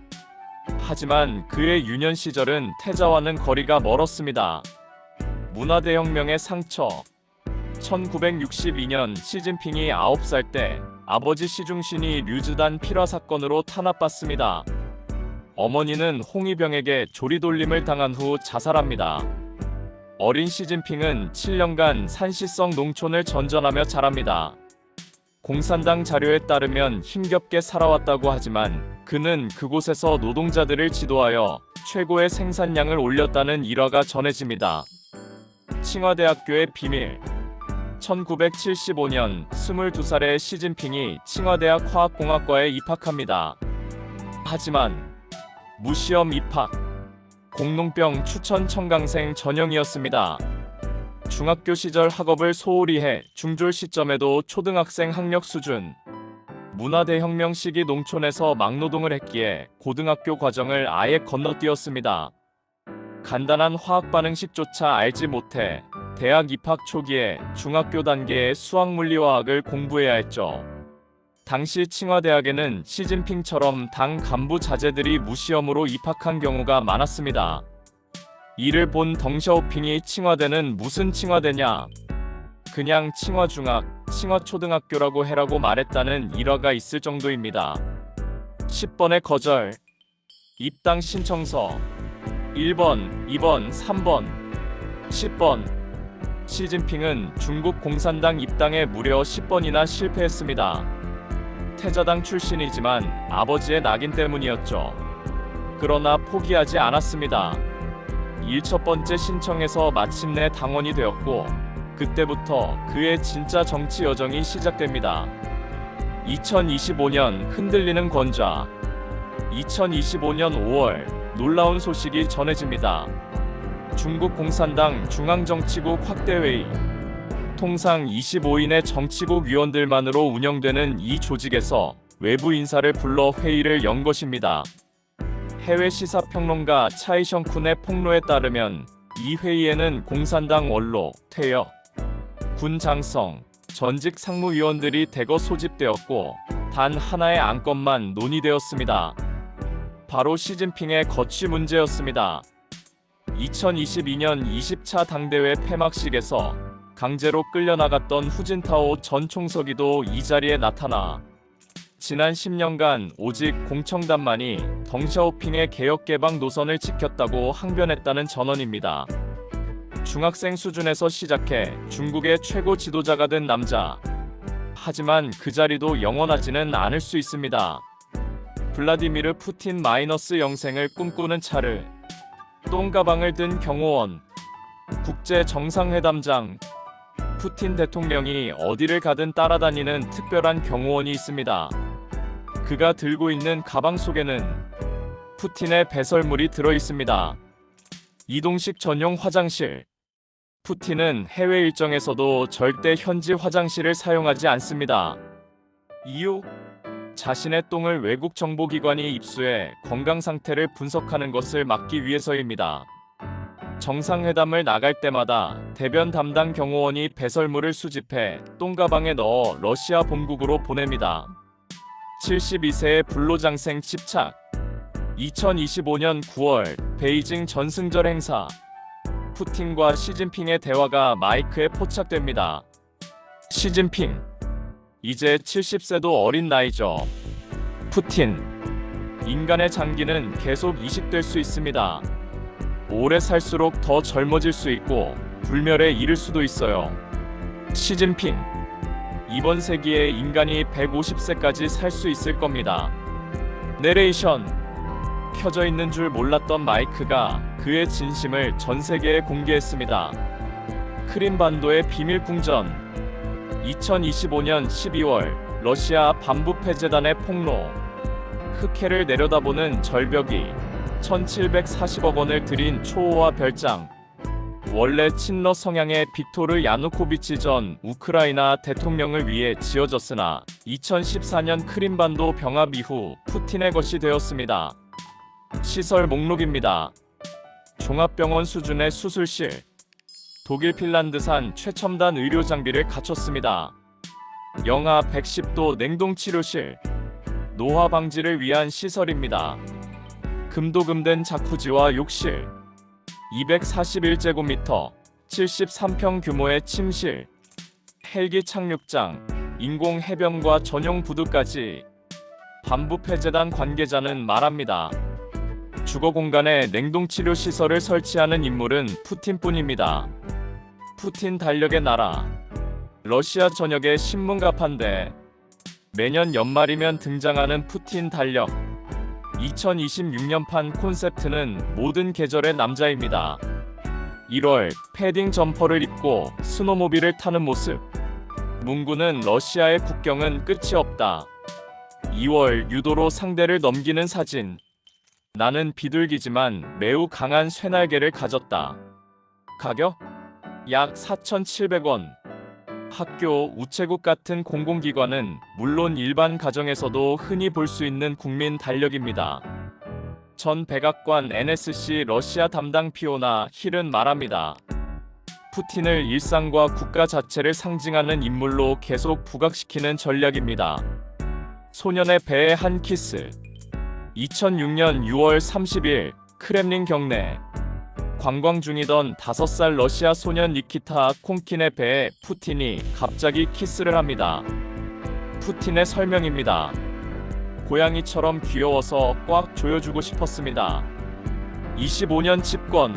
S1: 하지만 그의 유년 시절은 태자와는 거리가 멀었습니다. 문화대혁명의 상처. 1962년 시진핑이 9살 때 아버지 시중신이 류즈단 필화 사건으로 탄압받습니다. 어머니는 홍위병에게 조리돌림을 당한 후 자살합니다. 어린 시진핑은 7년간 산시성 농촌을 전전하며 자랍니다. 공산당 자료에 따르면 힘겹게 살아왔다고 하지만 그는 그곳에서 노동자들을 지도하여 최고의 생산량을 올렸다는 일화가 전해집니다. 칭화대학교의 비밀. 1975년 22살의 시진핑이 칭화대학 화학공학과에 입학합니다. 하지만 무시험 입학, 공농병 추천 청강생 전형이었습니다. 중학교 시절 학업을 소홀히 해 중졸 시점에도 초등학생 학력 수준. 문화대혁명 시기 농촌에서 막노동을 했기에 고등학교 과정을 아예 건너뛰었습니다. 간단한 화학 반응식조차 알지 못해 대학 입학 초기에 중학교 단계의 수학 물리화학을 공부해야 했죠. 당시 칭화대학에는 시진핑처럼 당 간부 자제들이 무시험으로 입학한 경우가 많았습니다. 이를 본 덩샤오핑이 칭화대는 무슨 칭화대냐? 그냥 칭화중학, 칭화초등학교라고 해라고 말했다는 일화가 있을 정도입니다. 10번의 거절. 입당 신청서 1번, 2번, 3번, 10번. 시진핑은 중국 공산당 입당에 무려 10번이나 실패했습니다. 태자당 출신이지만 아버지의 낙인 때문이었죠. 그러나 포기하지 않았습니다. 1첫 번째 신청에서 마침내 당원이 되었고 그때부터 그의 진짜 정치 여정이 시작됩니다. 2025년 흔들리는 권좌. 2025년 5월 놀라운 소식이 전해집니다. 중국 공산당 중앙정치국 확대회의. 통상 25인의 정치국 위원들만으로 운영되는 이 조직에서 외부 인사를 불러 회의를 연 것입니다. 해외 시사평론가 차이성쿤의 폭로에 따르면 이 회의에는 공산당 원로, 퇴역, 군 장성, 전직 상무위원들이 대거 소집되었고 단 하나의 안건만 논의되었습니다. 바로 시진핑의 거취 문제였습니다. 2022년 20차 당대회 폐막식에서 강제로 끌려나갔던 후진타오 전 총서기도 이 자리에 나타나 지난 10년간 오직 공청단만이 덩샤오핑의 개혁개방 노선을 지켰다고 항변했다는 전언입니다. 중학생 수준에서 시작해 중국의 최고 지도자가 된 남자. 하지만 그 자리도 영원하지는 않을 수 있습니다. 블라디미르 푸틴 -영생을 꿈꾸는 차를, 똥가방을 든 경호원, 국제 정상회담장. 푸틴 대통령이 어디를 가든 따라다니는 특별한 경호원이 있습니다. 그가 들고 있는 가방 속에는 푸틴의 배설물이 들어 있습니다. 이동식 전용 화장실. 푸틴은 해외 일정에서도 절대 현지 화장실을 사용하지 않습니다. 이유? 자신의 똥을 외국 정보기관이 입수해 건강 상태를 분석하는 것을 막기 위해서입니다. 정상회담을 나갈 때마다 대변 담당 경호원이 배설물을 수집해 똥가방에 넣어 러시아 본국으로 보냅니다. 72세의 불로장생 집착. 2025년 9월 베이징 전승절 행사. 푸틴과 시진핑의 대화가 마이크에 포착됩니다. 시진핑. 이제 70세도 어린 나이죠. 푸틴. 인간의 장기는 계속 이식될 수 있습니다. 오래 살수록 더 젊어질 수 있고 불멸에 이를 수도 있어요. 시진핑. 이번 세기에 인간이 150세까지 살 수 있을 겁니다. 내레이션. 켜져 있는 줄 몰랐던 마이크가 그의 진심을 전 세계에 공개했습니다. 크림반도의 비밀 궁전. 2025년 12월 러시아 반부패재단의 폭로. 흑해를 내려다보는 절벽이 1740억 원을 들인 초호화 별장. 원래 친러 성향의 빅토르 야누코비치 전 우크라이나 대통령을 위해 지어졌으나 2014년 크림반도 병합 이후 푸틴의 것이 되었습니다. 시설 목록입니다. 종합병원 수준의 수술실. 독일 핀란드산 최첨단 의료 장비를 갖췄습니다. 영하 110도 냉동치료실. 노화 방지를 위한 시설입니다. 금도금된 자쿠지와 욕실. 241제곱미터, 73평 규모의 침실. 헬기 착륙장, 인공 해변과 전용 부두까지. 반부패재단 관계자는 말합니다. 주거 공간에 냉동치료 시설을 설치하는 인물은 푸틴뿐입니다. 푸틴 달력의 나라. 러시아 전역의 신문 가판대. 매년 연말이면 등장하는 푸틴 달력. 2026년판 콘셉트는 모든 계절의 남자입니다. 1월 패딩 점퍼를 입고 스노모빌을 타는 모습. 문구는 러시아의 국경은 끝이 없다. 2월 유도로 상대를 넘기는 사진. 나는 비둘기지만 매우 강한 쇠날개를 가졌다. 가격? 약 4,700원. 학교, 우체국 같은 공공기관은 물론 일반 가정에서도 흔히 볼 수 있는 국민 달력입니다. 전 백악관 NSC 러시아 담당 피오나 힐은 말합니다. 푸틴을 일상과 국가 자체를 상징하는 인물로 계속 부각시키는 전략입니다. 소년의 배에 한 키스. 2006년 6월 30일 크렘린 경내. 관광 중이던 5살 러시아 소년 니키타 콩킨의 배에 푸틴이 갑자기 키스를 합니다. 푸틴의 설명입니다. 고양이처럼 귀여워서 꽉 조여주고 싶었습니다. 25년 집권,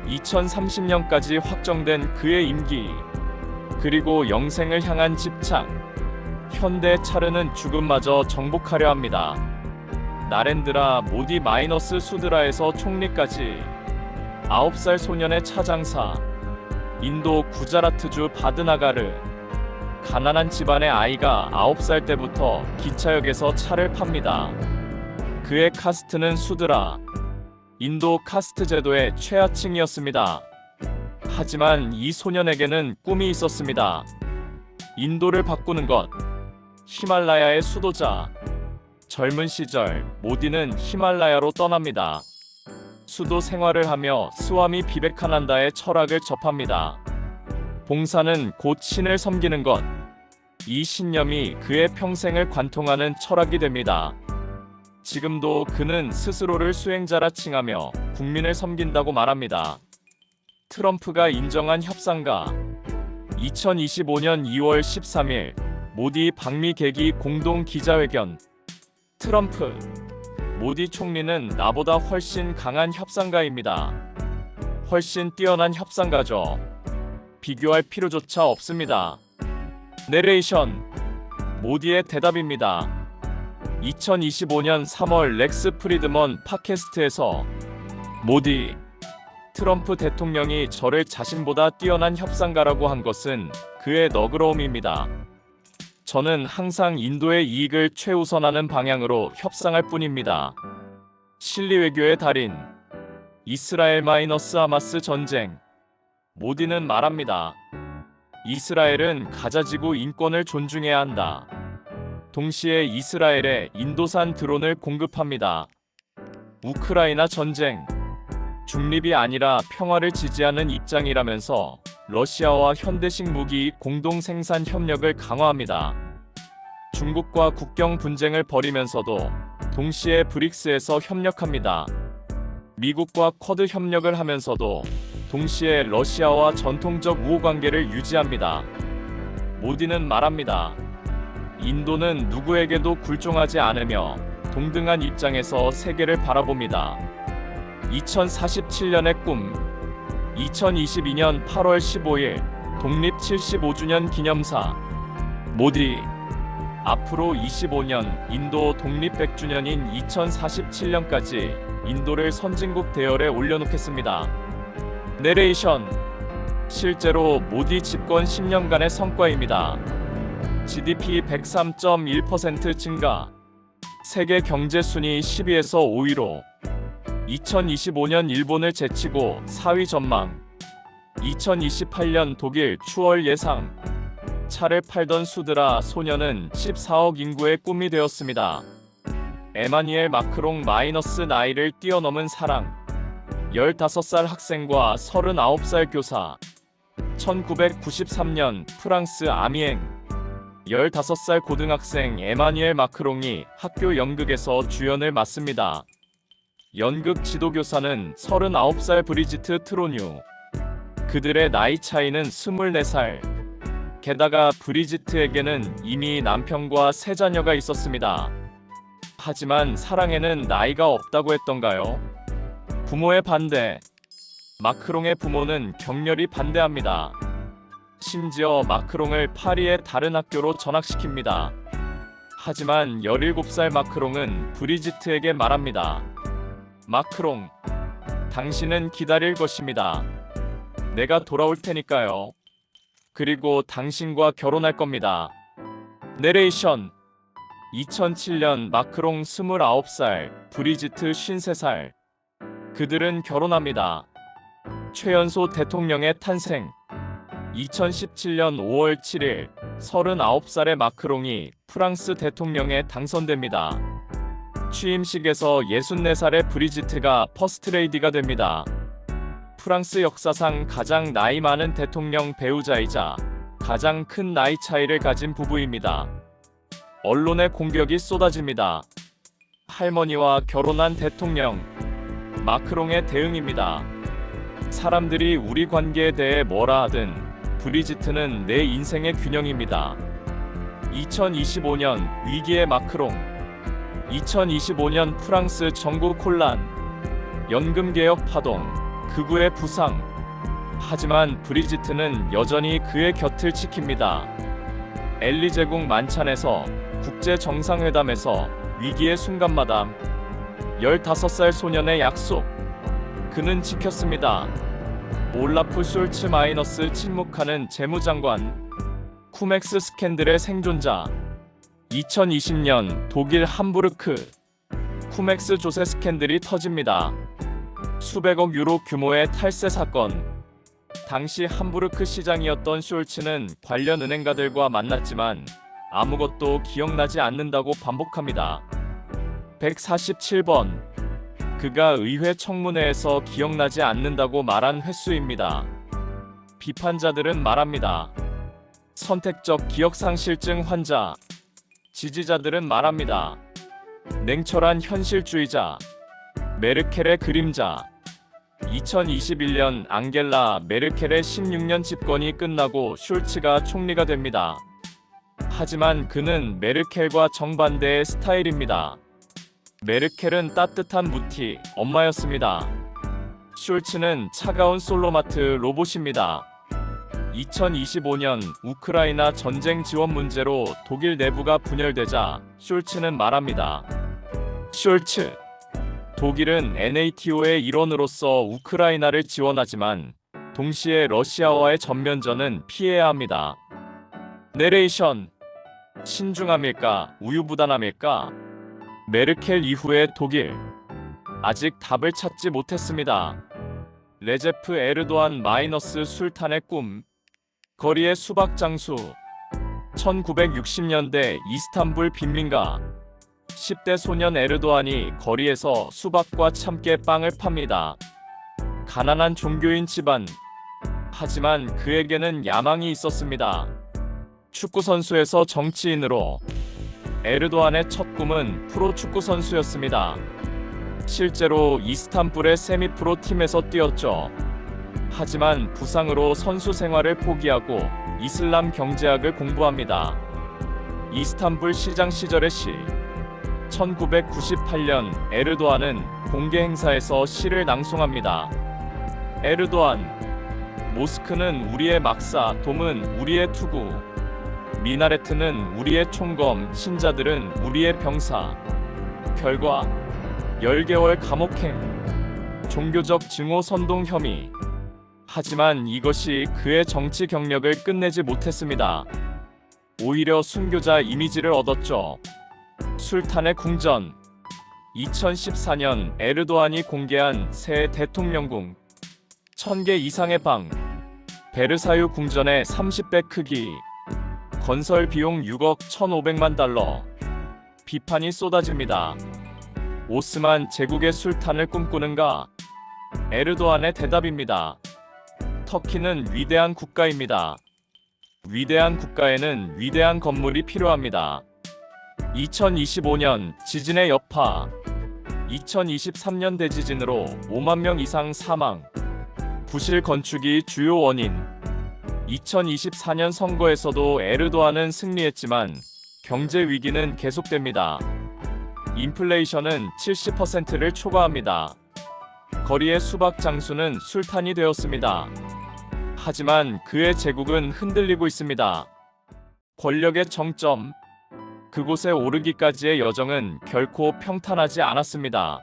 S1: 2030년까지 확정된 그의 임기, 그리고 영생을 향한 집착. 현대 차르는 죽음마저 정복하려 합니다. 나렌드라 모디 마이너스 수드라에서 총리까지 9살 소년의 차장사, 인도 구자라트주 바드나가르. 가난한 집안의 아이가 9살 때부터 기차역에서 차를 팝니다. 그의 카스트는 수드라, 인도 카스트 제도의 최하층이었습니다. 하지만 이 소년에게는 꿈이 있었습니다. 인도를 바꾸는 것. 히말라야의 수도자. 젊은 시절 모디는 히말라야로 떠납니다. 수도 생활을 하며 스와미 비베카난다의 철학을 접합니다. 봉사는 곧 신을 섬기는 것. 이 신념이 그의 평생을 관통하는 철학이 됩니다. 지금도 그는 스스로를 수행자라 칭하며 국민을 섬긴다고 말합니다. 트럼프가 인정한 협상가. 2025년 2월 13일 모디 방미 계기 공동 기자회견. 트럼프, 모디 총리는 나보다 훨씬 강한 협상가입니다. 훨씬 뛰어난 협상가죠. 비교할 필요조차 없습니다. 내레이션, 모디의 대답입니다. 2025년 3월 렉스 프리드먼 팟캐스트에서 모디, 트럼프 대통령이 저를 자신보다 뛰어난 협상가라고 한 것은 그의 너그러움입니다. 저는 항상 인도의 이익을 최우선하는 방향으로 협상할 뿐입니다. 실리 외교의 달인. 이스라엘-하마스 전쟁. 모디는 말합니다. 이스라엘은 가자지구 인권을 존중해야 한다. 동시에 이스라엘에 인도산 드론을 공급합니다. 우크라이나 전쟁. 중립이 아니라 평화를 지지하는 입장이라면서 러시아와 현대식 무기 공동 생산 협력을 강화합니다. 중국과 국경 분쟁을 벌이면서도 동시에 브릭스에서 협력합니다. 미국과 쿼드 협력을 하면서도 동시에 러시아와 전통적 우호 관계를 유지합니다. 모디는 말합니다. 인도는 누구에게도 굴종하지 않으며 동등한 입장에서 세계를 바라봅니다. 2047년의 꿈. 2022년 8월 15일 독립 75주년 기념사. 모디, 앞으로 25년 인도 독립 100주년인 2047년까지 인도를 선진국 대열에 올려놓겠습니다. 내레이션, 실제로 모디 집권 10년간의 성과입니다. GDP 103.1% 증가, 세계 경제 순위 10위에서 5위로, 2025년 일본을 제치고 4위 전망, 2028년 독일 추월 예상. 차를 팔던 수드라 소년은 14억 인구의 꿈이 되었습니다. 에마니엘 마크롱 마이너스 나이를 뛰어넘은 사랑. 15살 학생과 39살 교사. 1993년 프랑스 아미엥. 15살 고등학생 에마니엘 마크롱이 학교 연극에서 주연을 맡습니다. 연극 지도교사는 39살 브리지트 트로뉴. 그들의 나이 차이는 24살. 게다가 브리지트에게는 이미 남편과 세 자녀가 있었습니다. 하지만 사랑에는 나이가 없다고 했던가요? 부모의 반대. 마크롱의 부모는 격렬히 반대합니다. 심지어 마크롱을 파리의 다른 학교로 전학시킵니다. 하지만 17살 마크롱은 브리지트에게 말합니다. 마크롱, 당신은 기다릴 것입니다. 내가 돌아올 테니까요. 그리고 당신과 결혼할 겁니다. 내레이션, 2007년 마크롱 29살, 브리지트 53살. 그들은 결혼합니다. 최연소 대통령의 탄생. 2017년 5월 7일 39살의 마크롱이 프랑스 대통령에 당선됩니다. 취임식에서 64살의 브리지트가 퍼스트레이디가 됩니다. 프랑스 역사상 가장 나이 많은 대통령 배우자이자 가장 큰 나이 차이를 가진 부부입니다. 언론의 공격이 쏟아집니다. 할머니와 결혼한 대통령. 마크롱의 대응입니다. 사람들이 우리 관계에 대해 뭐라 하든 브리지트는 내 인생의 균형입니다. 2025년 위기의 마크롱. 2025년 프랑스 전국 혼란, 연금개혁 파동, 극우의 부상. 하지만 브리지트는 여전히 그의 곁을 지킵니다. 엘리제궁 만찬에서, 국제정상회담에서, 위기의 순간마다 15살 소년의 약속, 그는 지켰습니다. 올라프 숄츠 마이너스 침묵하는 재무장관, 쿠맥스 스캔들의 생존자. 2020년 독일 함부르크, 쿠맥스 조세 스캔들이 터집니다. 수백억 유로 규모의 탈세 사건. 당시 함부르크 시장이었던 숄츠는 관련 은행가들과 만났지만 아무것도 기억나지 않는다고 반복합니다. 147번. 그가 의회 청문회에서 기억나지 않는다고 말한 횟수입니다. 비판자들은 말합니다. 선택적 기억상실증 환자. 지지자들은 말합니다. 냉철한 현실주의자. 메르켈의 그림자. 2021년 앙겔라 메르켈의 16년 집권이 끝나고 숄츠가 총리가 됩니다. 하지만 그는 메르켈과 정반대의 스타일입니다. 메르켈은 따뜻한 무티, 엄마였습니다. 숄츠는 차가운 솔로마트 로봇입니다. 2025년 우크라이나 전쟁 지원 문제로 독일 내부가 분열되자 숄츠는 말합니다. 숄츠. 독일은 NATO의 일원으로서 우크라이나를 지원하지만 동시에 러시아와의 전면전은 피해야 합니다. 내레이션. 신중함일까, 우유부단함일까? 메르켈 이후의 독일. 아직 답을 찾지 못했습니다. 레제프 에르도안 마이너스 술탄의 꿈. 거리의 수박 장수. 1960년대 이스탄불 빈민가. 10대 소년 에르도안이 거리에서 수박과 참깨 빵을 팝니다. 가난한 종교인 집안. 하지만 그에게는 야망이 있었습니다. 축구선수에서 정치인으로. 에르도안의 첫 꿈은 프로축구 선수였습니다. 실제로 이스탄불의 세미프로 팀에서 뛰었죠. 하지만 부상으로 선수 생활을 포기하고 이슬람 경제학을 공부합니다. 이스탄불 시장 시절의 시. 1998년 에르도안은 공개 행사에서 시를 낭송합니다. 에르도안. 모스크는 우리의 막사, 돔은 우리의 투구. 미나레트는 우리의 총검, 신자들은 우리의 병사. 결과 10개월 감옥행. 종교적 증오 선동 혐의. 하지만 이것이 그의 정치 경력을 끝내지 못했습니다. 오히려 순교자 이미지를 얻었죠. 술탄의 궁전. 2014년 에르도안이 공개한 새 대통령궁. 1000개 이상의 방. 베르사유 궁전의 30배 크기. 건설 비용 6억 1,500만 달러. 비판이 쏟아집니다. 오스만 제국의 술탄을 꿈꾸는가? 에르도안의 대답입니다. 터키는 위대한 국가입니다. 위대한 국가에는 위대한 건물이 필요합니다. 2025년 지진의 여파. 2023년 대지진으로 5만 명 이상 사망. 부실 건축이 주요 원인. 2024년 선거에서도 에르도안은 승리했지만 경제 위기는 계속됩니다. 인플레이션은 70%를 초과합니다. 거리의 수박 장수는 술탄이 되었습니다. 하지만 그의 제국은 흔들리고 있습니다. 권력의 정점. 그곳에 오르기까지의 여정은 결코 평탄하지 않았습니다.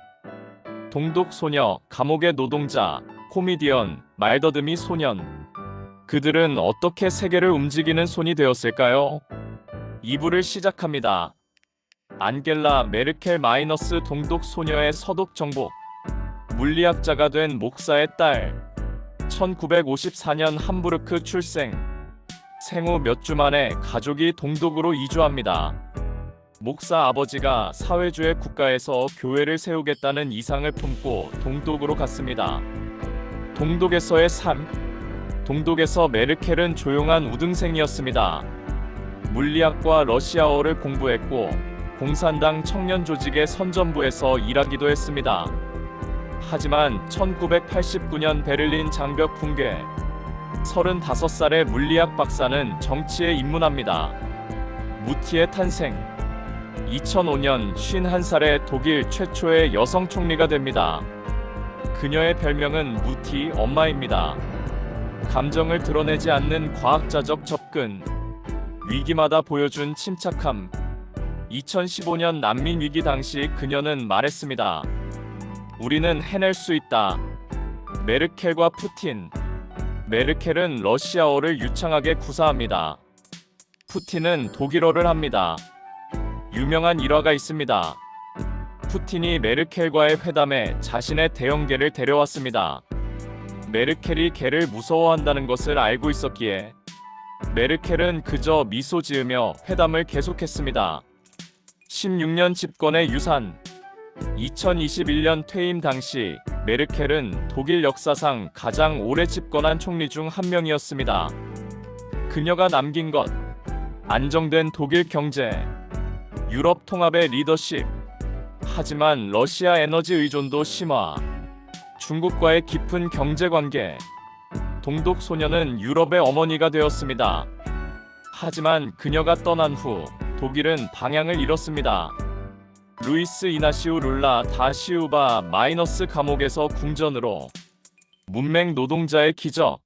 S1: 동독 소녀, 감옥의 노동자, 코미디언, 말더듬이 소년. 그들은 어떻게 세계를 움직이는 손이 되었을까요? 2부를 시작합니다. 앙겔라 메르켈 마이너스 동독 소녀의 서독 정복. 물리학자가 된 목사의 딸. 1954년 함부르크 출생. 생후 몇 주 만에 가족이 동독으로 이주합니다. 목사 아버지가 사회주의 국가에서 교회를 세우겠다는 이상을 품고 동독으로 갔습니다. 동독에서의 삶. 동독에서 메르켈은 조용한 우등생이었습니다. 물리학과 러시아어를 공부했고 공산당 청년 조직의 선전부에서 일하기도 했습니다. 하지만 1989년 베를린 장벽 붕괴. 35살의 물리학 박사는 정치에 입문합니다. 무티의 탄생. 2005년 51살의 독일 최초의 여성 총리가 됩니다. 그녀의 별명은 무티 엄마입니다. 감정을 드러내지 않는 과학자적 접근, 위기마다 보여준 침착함. 2015년 난민 위기 당시 그녀는 말했습니다. 우리는 해낼 수 있다. 메르켈과 푸틴. 메르켈은 러시아어를 유창하게 구사합니다. 푸틴은 독일어를 합니다. 유명한 일화가 있습니다. 푸틴이 메르켈과의 회담에 자신의 대형개를 데려왔습니다. 메르켈이 개를 무서워한다는 것을 알고 있었기에 메르켈은 그저 미소 지으며 회담을 계속했습니다. 16년 집권의 유산. 2021년 퇴임 당시 메르켈은 독일 역사상 가장 오래 집권한 총리 중 한 명이었습니다. 그녀가 남긴 것, 안정된 독일 경제, 유럽 통합의 리더십. 하지만 러시아 에너지 의존도 심화, 중국과의 깊은 경제 관계. 동독 소녀는 유럽의 어머니가 되었습니다. 하지만 그녀가 떠난 후 독일은 방향을 잃었습니다. 루이스 이나시우 룰라 다 시우바 마이너스 감옥에서 궁전으로. 문맹 노동자의 기적.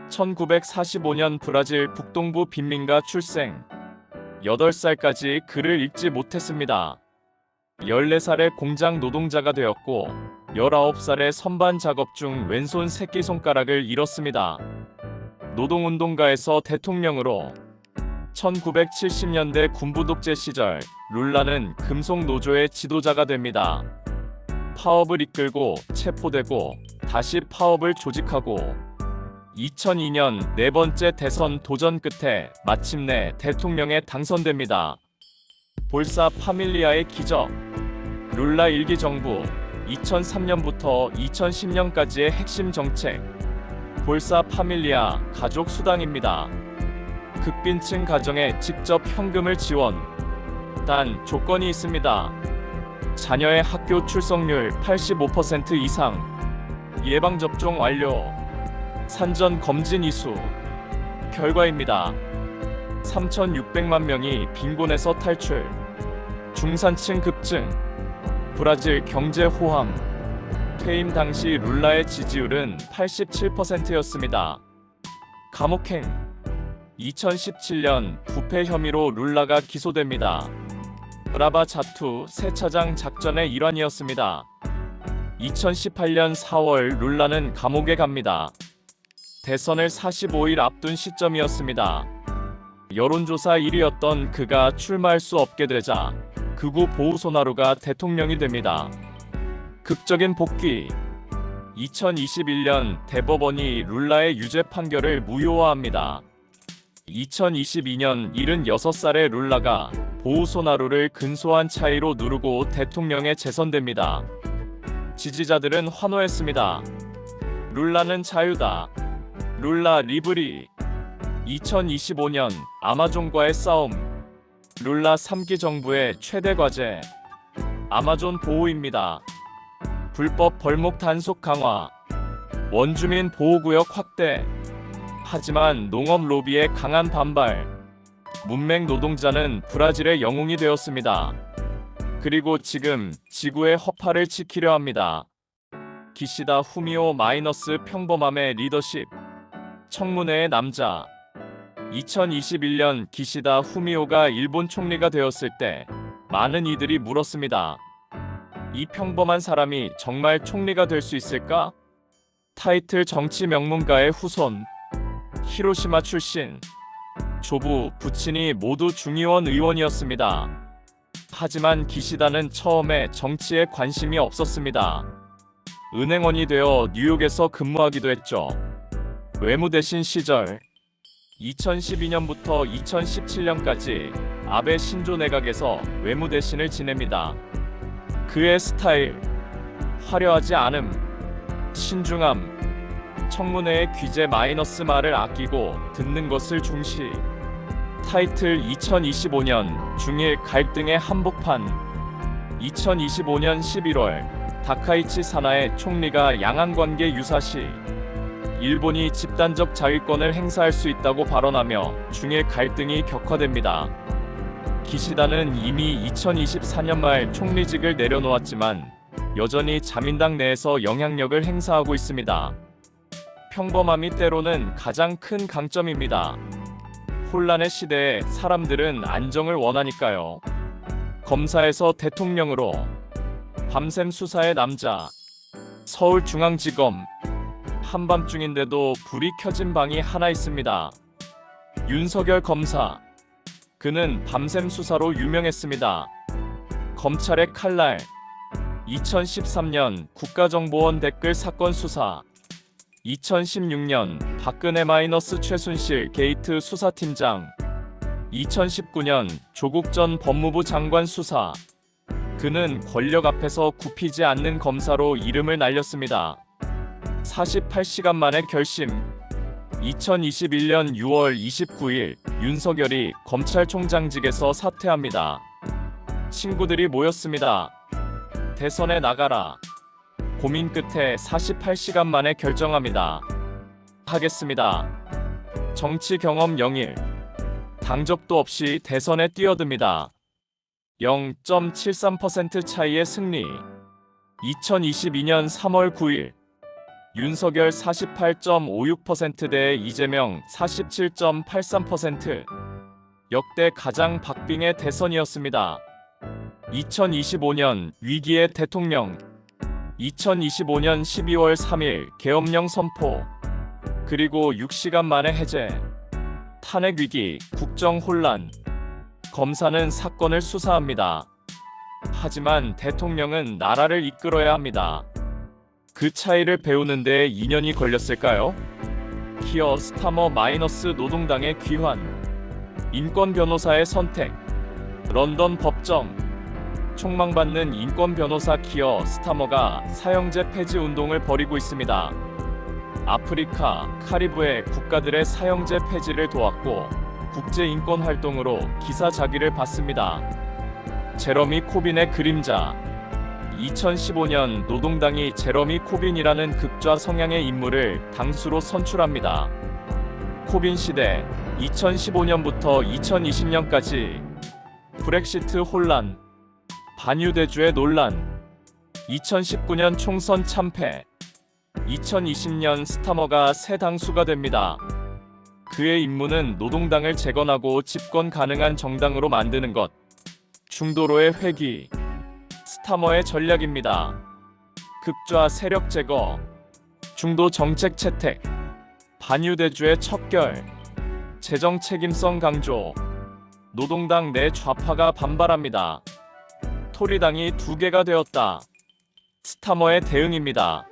S1: 1945년 브라질 북동부 빈민가 출생. 8살까지 글을 읽지 못했습니다. 14살에 공장 노동자가 되었고 19살에 선반 작업 중 왼손 새끼손가락을 잃었습니다. 노동운동가에서 대통령으로. 1970년대 군부 독재 시절 룰라는 금속노조의 지도자가 됩니다. 파업을 이끌고 체포되고 다시 파업을 조직하고 2002년 네 번째 대선 도전 끝에 마침내 대통령에 당선됩니다. 볼사 파밀리아의 기적. 룰라 일기 정부. 2003년부터 2010년까지의 핵심 정책. 볼사 파밀리아 가족 수당입니다. 극빈층 가정에 직접 현금을 지원. 단 조건이 있습니다. 자녀의 학교 출석률 85% 이상. 예방접종 완료. 산전 검진 이수. 결과입니다. 3,600만 명이 빈곤에서 탈출. 중산층 급증. 브라질 경제 호황. 퇴임 당시 룰라의 지지율은 87%였습니다. 감옥행. 2017년 부패 혐의로 룰라가 기소됩니다. 브라바 자투 세차장 작전의 일환이었습니다. 2018년 4월 룰라는 감옥에 갑니다. 대선을 45일 앞둔 시점이었습니다. 여론조사 1위였던 그가 출마할 수 없게 되자 극우 보우소나루가 대통령이 됩니다. 극적인 복귀. 2021년 대법원이 룰라의 유죄 판결을 무효화합니다. 2022년 76살의 룰라가 보우소나루를 근소한 차이로 누르고 대통령에 재선됩니다. 지지자들은 환호했습니다. 룰라는 자유다. 룰라 리브리. 2025년 아마존과의 싸움. 룰라 3기 정부의 최대 과제. 아마존 보호입니다. 불법 벌목 단속 강화. 원주민 보호구역 확대. 하지만 농업 로비의 강한 반발. 문맹 노동자는 브라질의 영웅이 되었습니다. 그리고 지금 지구의 허파를 지키려 합니다. 기시다 후미오 마이너스 평범함의 리더십. 청문회의 남자. 2021년 기시다 후미오가 일본 총리가 되었을 때 많은 이들이 물었습니다. 이 평범한 사람이 정말 총리가 될 수 있을까? 타이틀 정치 명문가의 후손. 히로시마 출신. 조부, 부친이 모두 중의원 의원이었습니다. 하지만 기시다는 처음에 정치에 관심이 없었습니다. 은행원이 되어 뉴욕에서 근무하기도 했죠. 외무대신 시절. 2012년부터 2017년까지 아베 신조 내각에서 외무대신을 지냅니다. 그의 스타일. 화려하지 않음. 신중함. 청문회의 귀재 마이너스 말을 아끼고 듣는 것을 중시. 타이틀 2025년 중일 갈등의 한복판. 2025년 11월 다카이치 사나의 총리가 양안관계 유사시 일본이 집단적 자위권을 행사할 수 있다고 발언하며 중일 갈등이 격화됩니다. 기시다는 이미 2024년 말 총리직을 내려놓았지만 여전히 자민당 내에서 영향력을 행사하고 있습니다. 평범함이 때로는 가장 큰 강점입니다. 혼란의 시대에 사람들은 안정을 원하니까요. 검사에서 대통령으로 밤샘 수사의 남자. 서울중앙지검. 한밤중인데도 불이 켜진 방이 하나 있습니다. 윤석열 검사. 그는 밤샘 수사로 유명했습니다. 검찰의 칼날. 2013년 국가정보원 댓글 사건 수사. 2016년 박근혜 최순실 게이트 수사팀장. 2019년 조국 전 법무부 장관 수사. 그는 권력 앞에서 굽히지 않는 검사로 이름을 날렸습니다. 48시간 만에 결심. 2021년 6월 29일 윤석열이 검찰총장직에서 사퇴합니다. 친구들이 모였습니다. 대선에 나가라. 고민 끝에 48시간 만에 결정합니다. 하겠습니다. 정치 경험 0일. 당적도 없이 대선에 뛰어듭니다. 0.73% 차이의 승리. 2022년 3월 9일 윤석열 48.56% 대 이재명 47.83%. 역대 가장 박빙의 대선이었습니다. 2025년 위기의 대통령. 2025년 12월 3일 계엄령 선포. 그리고 6시간 만에 해제. 탄핵 위기, 국정 혼란. 검사는 사건을 수사합니다. 하지만 대통령은 나라를 이끌어야 합니다. 그 차이를 배우는 데 2년이 걸렸을까요? 키어 스타머 노동당의 귀환. 인권 변호사의 선택. 런던 법정. 총망받는 인권 변호사 키어 스타머가 사형제 폐지 운동을 벌이고 있습니다. 아프리카, 카리브해 국가들의 사형제 폐지를 도왔고 국제 인권 활동으로 기사자기를 받습니다. 제러미 코빈의 그림자. 2015년 노동당이 제러미 코빈이라는 극좌 성향의 인물을 당수로 선출합니다. 코빈 시대 2015년부터 2020년까지. 브렉시트 혼란. 반유대주의 논란. 2019년 총선 참패. 2020년 스타머가 새 당수가 됩니다. 그의 임무는 노동당을 재건하고 집권 가능한 정당으로 만드는 것. 중도로의 회귀. 스타머의 전략입니다. 극좌 세력 제거. 중도 정책 채택. 반유대주의 척결. 재정 책임성 강조. 노동당 내 좌파가 반발합니다. 토리당이 2개가 되었다. 스타머의 대응입니다.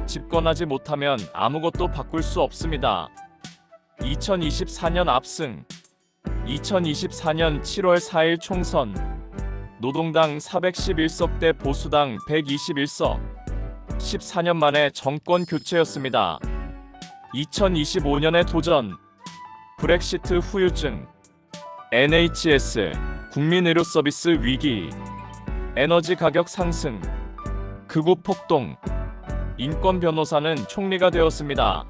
S1: 집권하지 못하면 아무것도 바꿀 수 없습니다. 2024년 압승. 2024년 7월 4일 총선. 노동당 411석 대 보수당 121석. 14년 만에 정권 교체였습니다. 2025년의 도전. 브렉시트 후유증. NHS 국민의료 서비스 위기. 에너지 가격 상승. 극우 폭동. 인권 변호사는 총리가 되었습니다.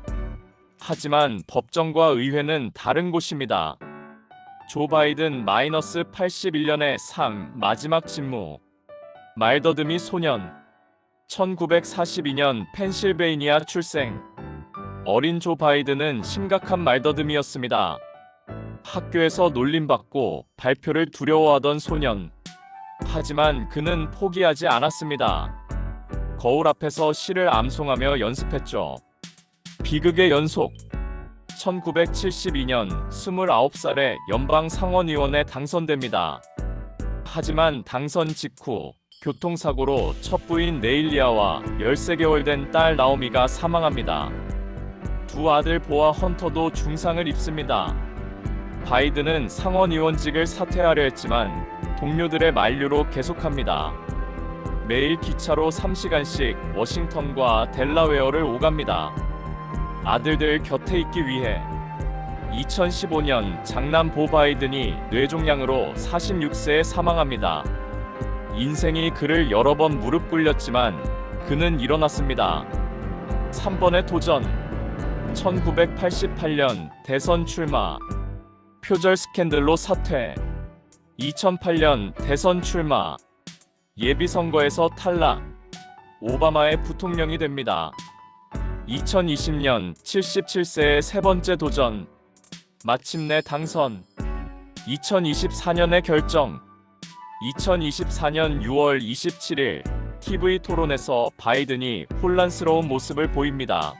S1: 하지만 법정과 의회는 다른 곳입니다. 조 바이든 -81년의 삶 마지막 직무. 말더듬이 소년. 1942년 펜실베이니아 출생. 어린 조 바이든은 심각한 말더듬이었습니다. 학교에서 놀림받고 발표를 두려워하던 소년. 하지만 그는 포기하지 않았습니다. 거울 앞에서 시를 암송하며 연습했죠. 비극의 연속. 1972년 29살에 연방 상원의원에 당선됩니다. 하지만 당선 직후 교통사고로 첫 부인 네일리아와 13개월 된 딸 나오미가 사망합니다. 두 아들 보아 헌터도 중상을 입습니다. 바이든은 상원의원직을 사퇴하려 했지만 동료들의 만류로 계속합니다. 매일 기차로 3시간씩 워싱턴과 델라웨어를 오갑니다. 아들들 곁에 있기 위해. 2015년 장남 보 바이든이 뇌종양으로 46세에 사망합니다. 인생이 그를 여러 번 무릎 꿇렸지만 그는 일어났습니다. 3번의 도전. 1988년 대선 출마. 표절 스캔들로 사퇴. 2008년 대선 출마, 예비선거에서 탈락, 오바마의 부통령이 됩니다. 2020년 77세의 세 번째 도전, 마침내 당선. 2024년의 결정. 2024년 6월 27일 TV 토론에서 바이든이 혼란스러운 모습을 보입니다.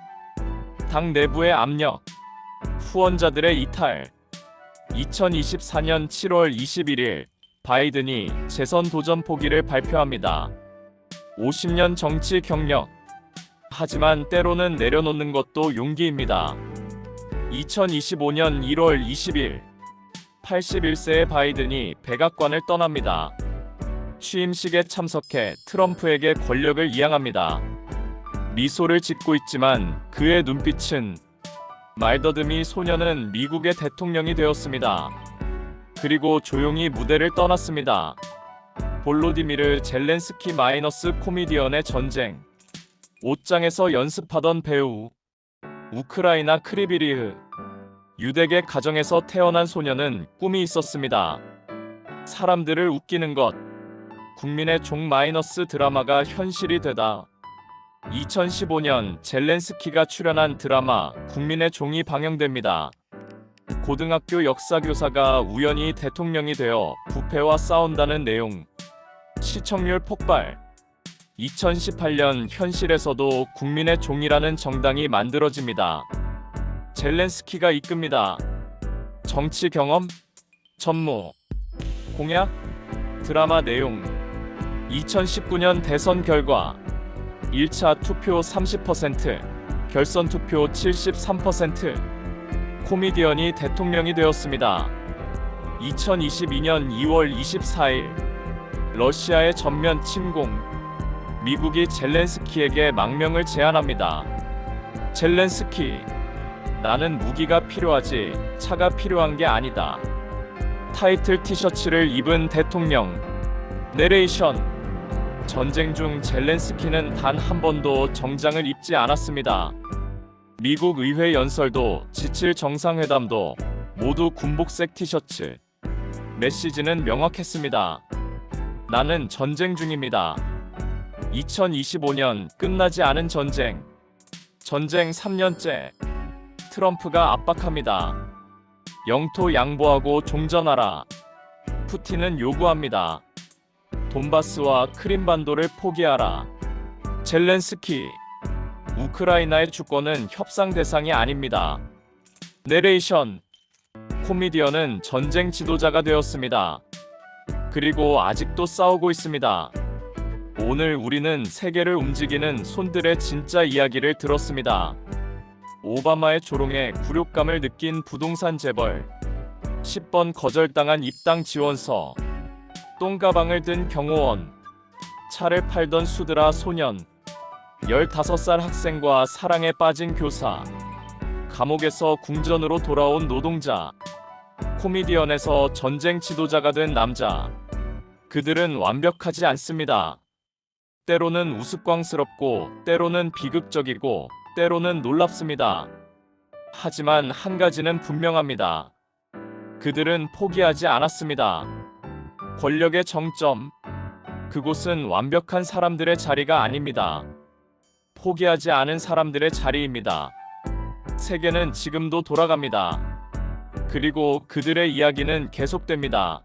S1: 당 내부의 압력, 후원자들의 이탈. 2024년 7월 21일 바이든이 재선 도전 포기를 발표합니다. 50년 정치 경력. 하지만 때로는 내려놓는 것도 용기입니다. 2025년 1월 20일 81세의 바이든이 백악관을 떠납니다. 취임식에 참석해 트럼프에게 권력을 이양합니다. 미소를 짓고 있지만 그의 눈빛은 말더듬이 소녀는 미국의 대통령이 되었습니다. 그리고 조용히 무대를 떠났습니다. 볼로디미르 젤렌스키 마이너스 코미디언의 전쟁. 옷장에서 연습하던 배우. 우크라이나 크리비리흐. 유대계 가정에서 태어난 소녀는 꿈이 있었습니다. 사람들을 웃기는 것. 국민의 종 마이너스 드라마가 현실이 되다. 2015년 젤렌스키가 출연한 드라마 국민의 종이 방영됩니다. 고등학교 역사교사가 우연히 대통령이 되어 부패와 싸운다는 내용. 시청률 폭발. 2018년 현실에서도 국민의 종이라는 정당이 만들어집니다. 젤렌스키가 이끕니다. 정치 경험, 전무, 공약, 드라마 내용. 2019년 대선 결과 1차 투표 30%, 결선 투표 73%. 코미디언이 대통령이 되었습니다. 2022년 2월 24일 러시아의 전면 침공. 미국이 젤렌스키에게 망명을 제안합니다. 젤렌스키, 나는 무기가 필요하지 차가 필요한 게 아니다. 타이틀 티셔츠를 입은 대통령. 내레이션. 전쟁 중 젤렌스키는 단 한 번도 정장을 입지 않았습니다. 미국 의회 연설도 지칠 정상회담도 모두 군복색 티셔츠. 메시지는 명확했습니다. 나는 전쟁 중입니다. 2025년 끝나지 않은 전쟁. 전쟁 3년째. 트럼프가 압박합니다. 영토 양보하고 종전하라. 푸틴은 요구합니다. 돈바스와 크림반도를 포기하라. 젤렌스키, 우크라이나의 주권은 협상 대상이 아닙니다. 내레이션. 코미디언은 전쟁 지도자가 되었습니다. 그리고 아직도 싸우고 있습니다. 오늘 우리는 세계를 움직이는 손들의 진짜 이야기를 들었습니다. 오바마의 조롱에 굴욕감을 느낀 부동산 재벌. 10번 거절당한 입당 지원서. 똥가방을 든 경호원. 차를 팔던 수드라 소년. 15살 학생과 사랑에 빠진 교사. 감옥에서 궁전으로 돌아온 노동자. 코미디언에서 전쟁 지도자가 된 남자. 그들은 완벽하지 않습니다. 때로는 우스꽝스럽고 때로는 비극적이고 때로는 놀랍습니다. 하지만 한 가지는 분명합니다. 그들은 포기하지 않았습니다. 권력의 정점. 그곳은 완벽한 사람들의 자리가 아닙니다. 포기하지 않은 사람들의 자리입니다. 세계는 지금도 돌아갑니다. 그리고 그들의 이야기는 계속됩니다.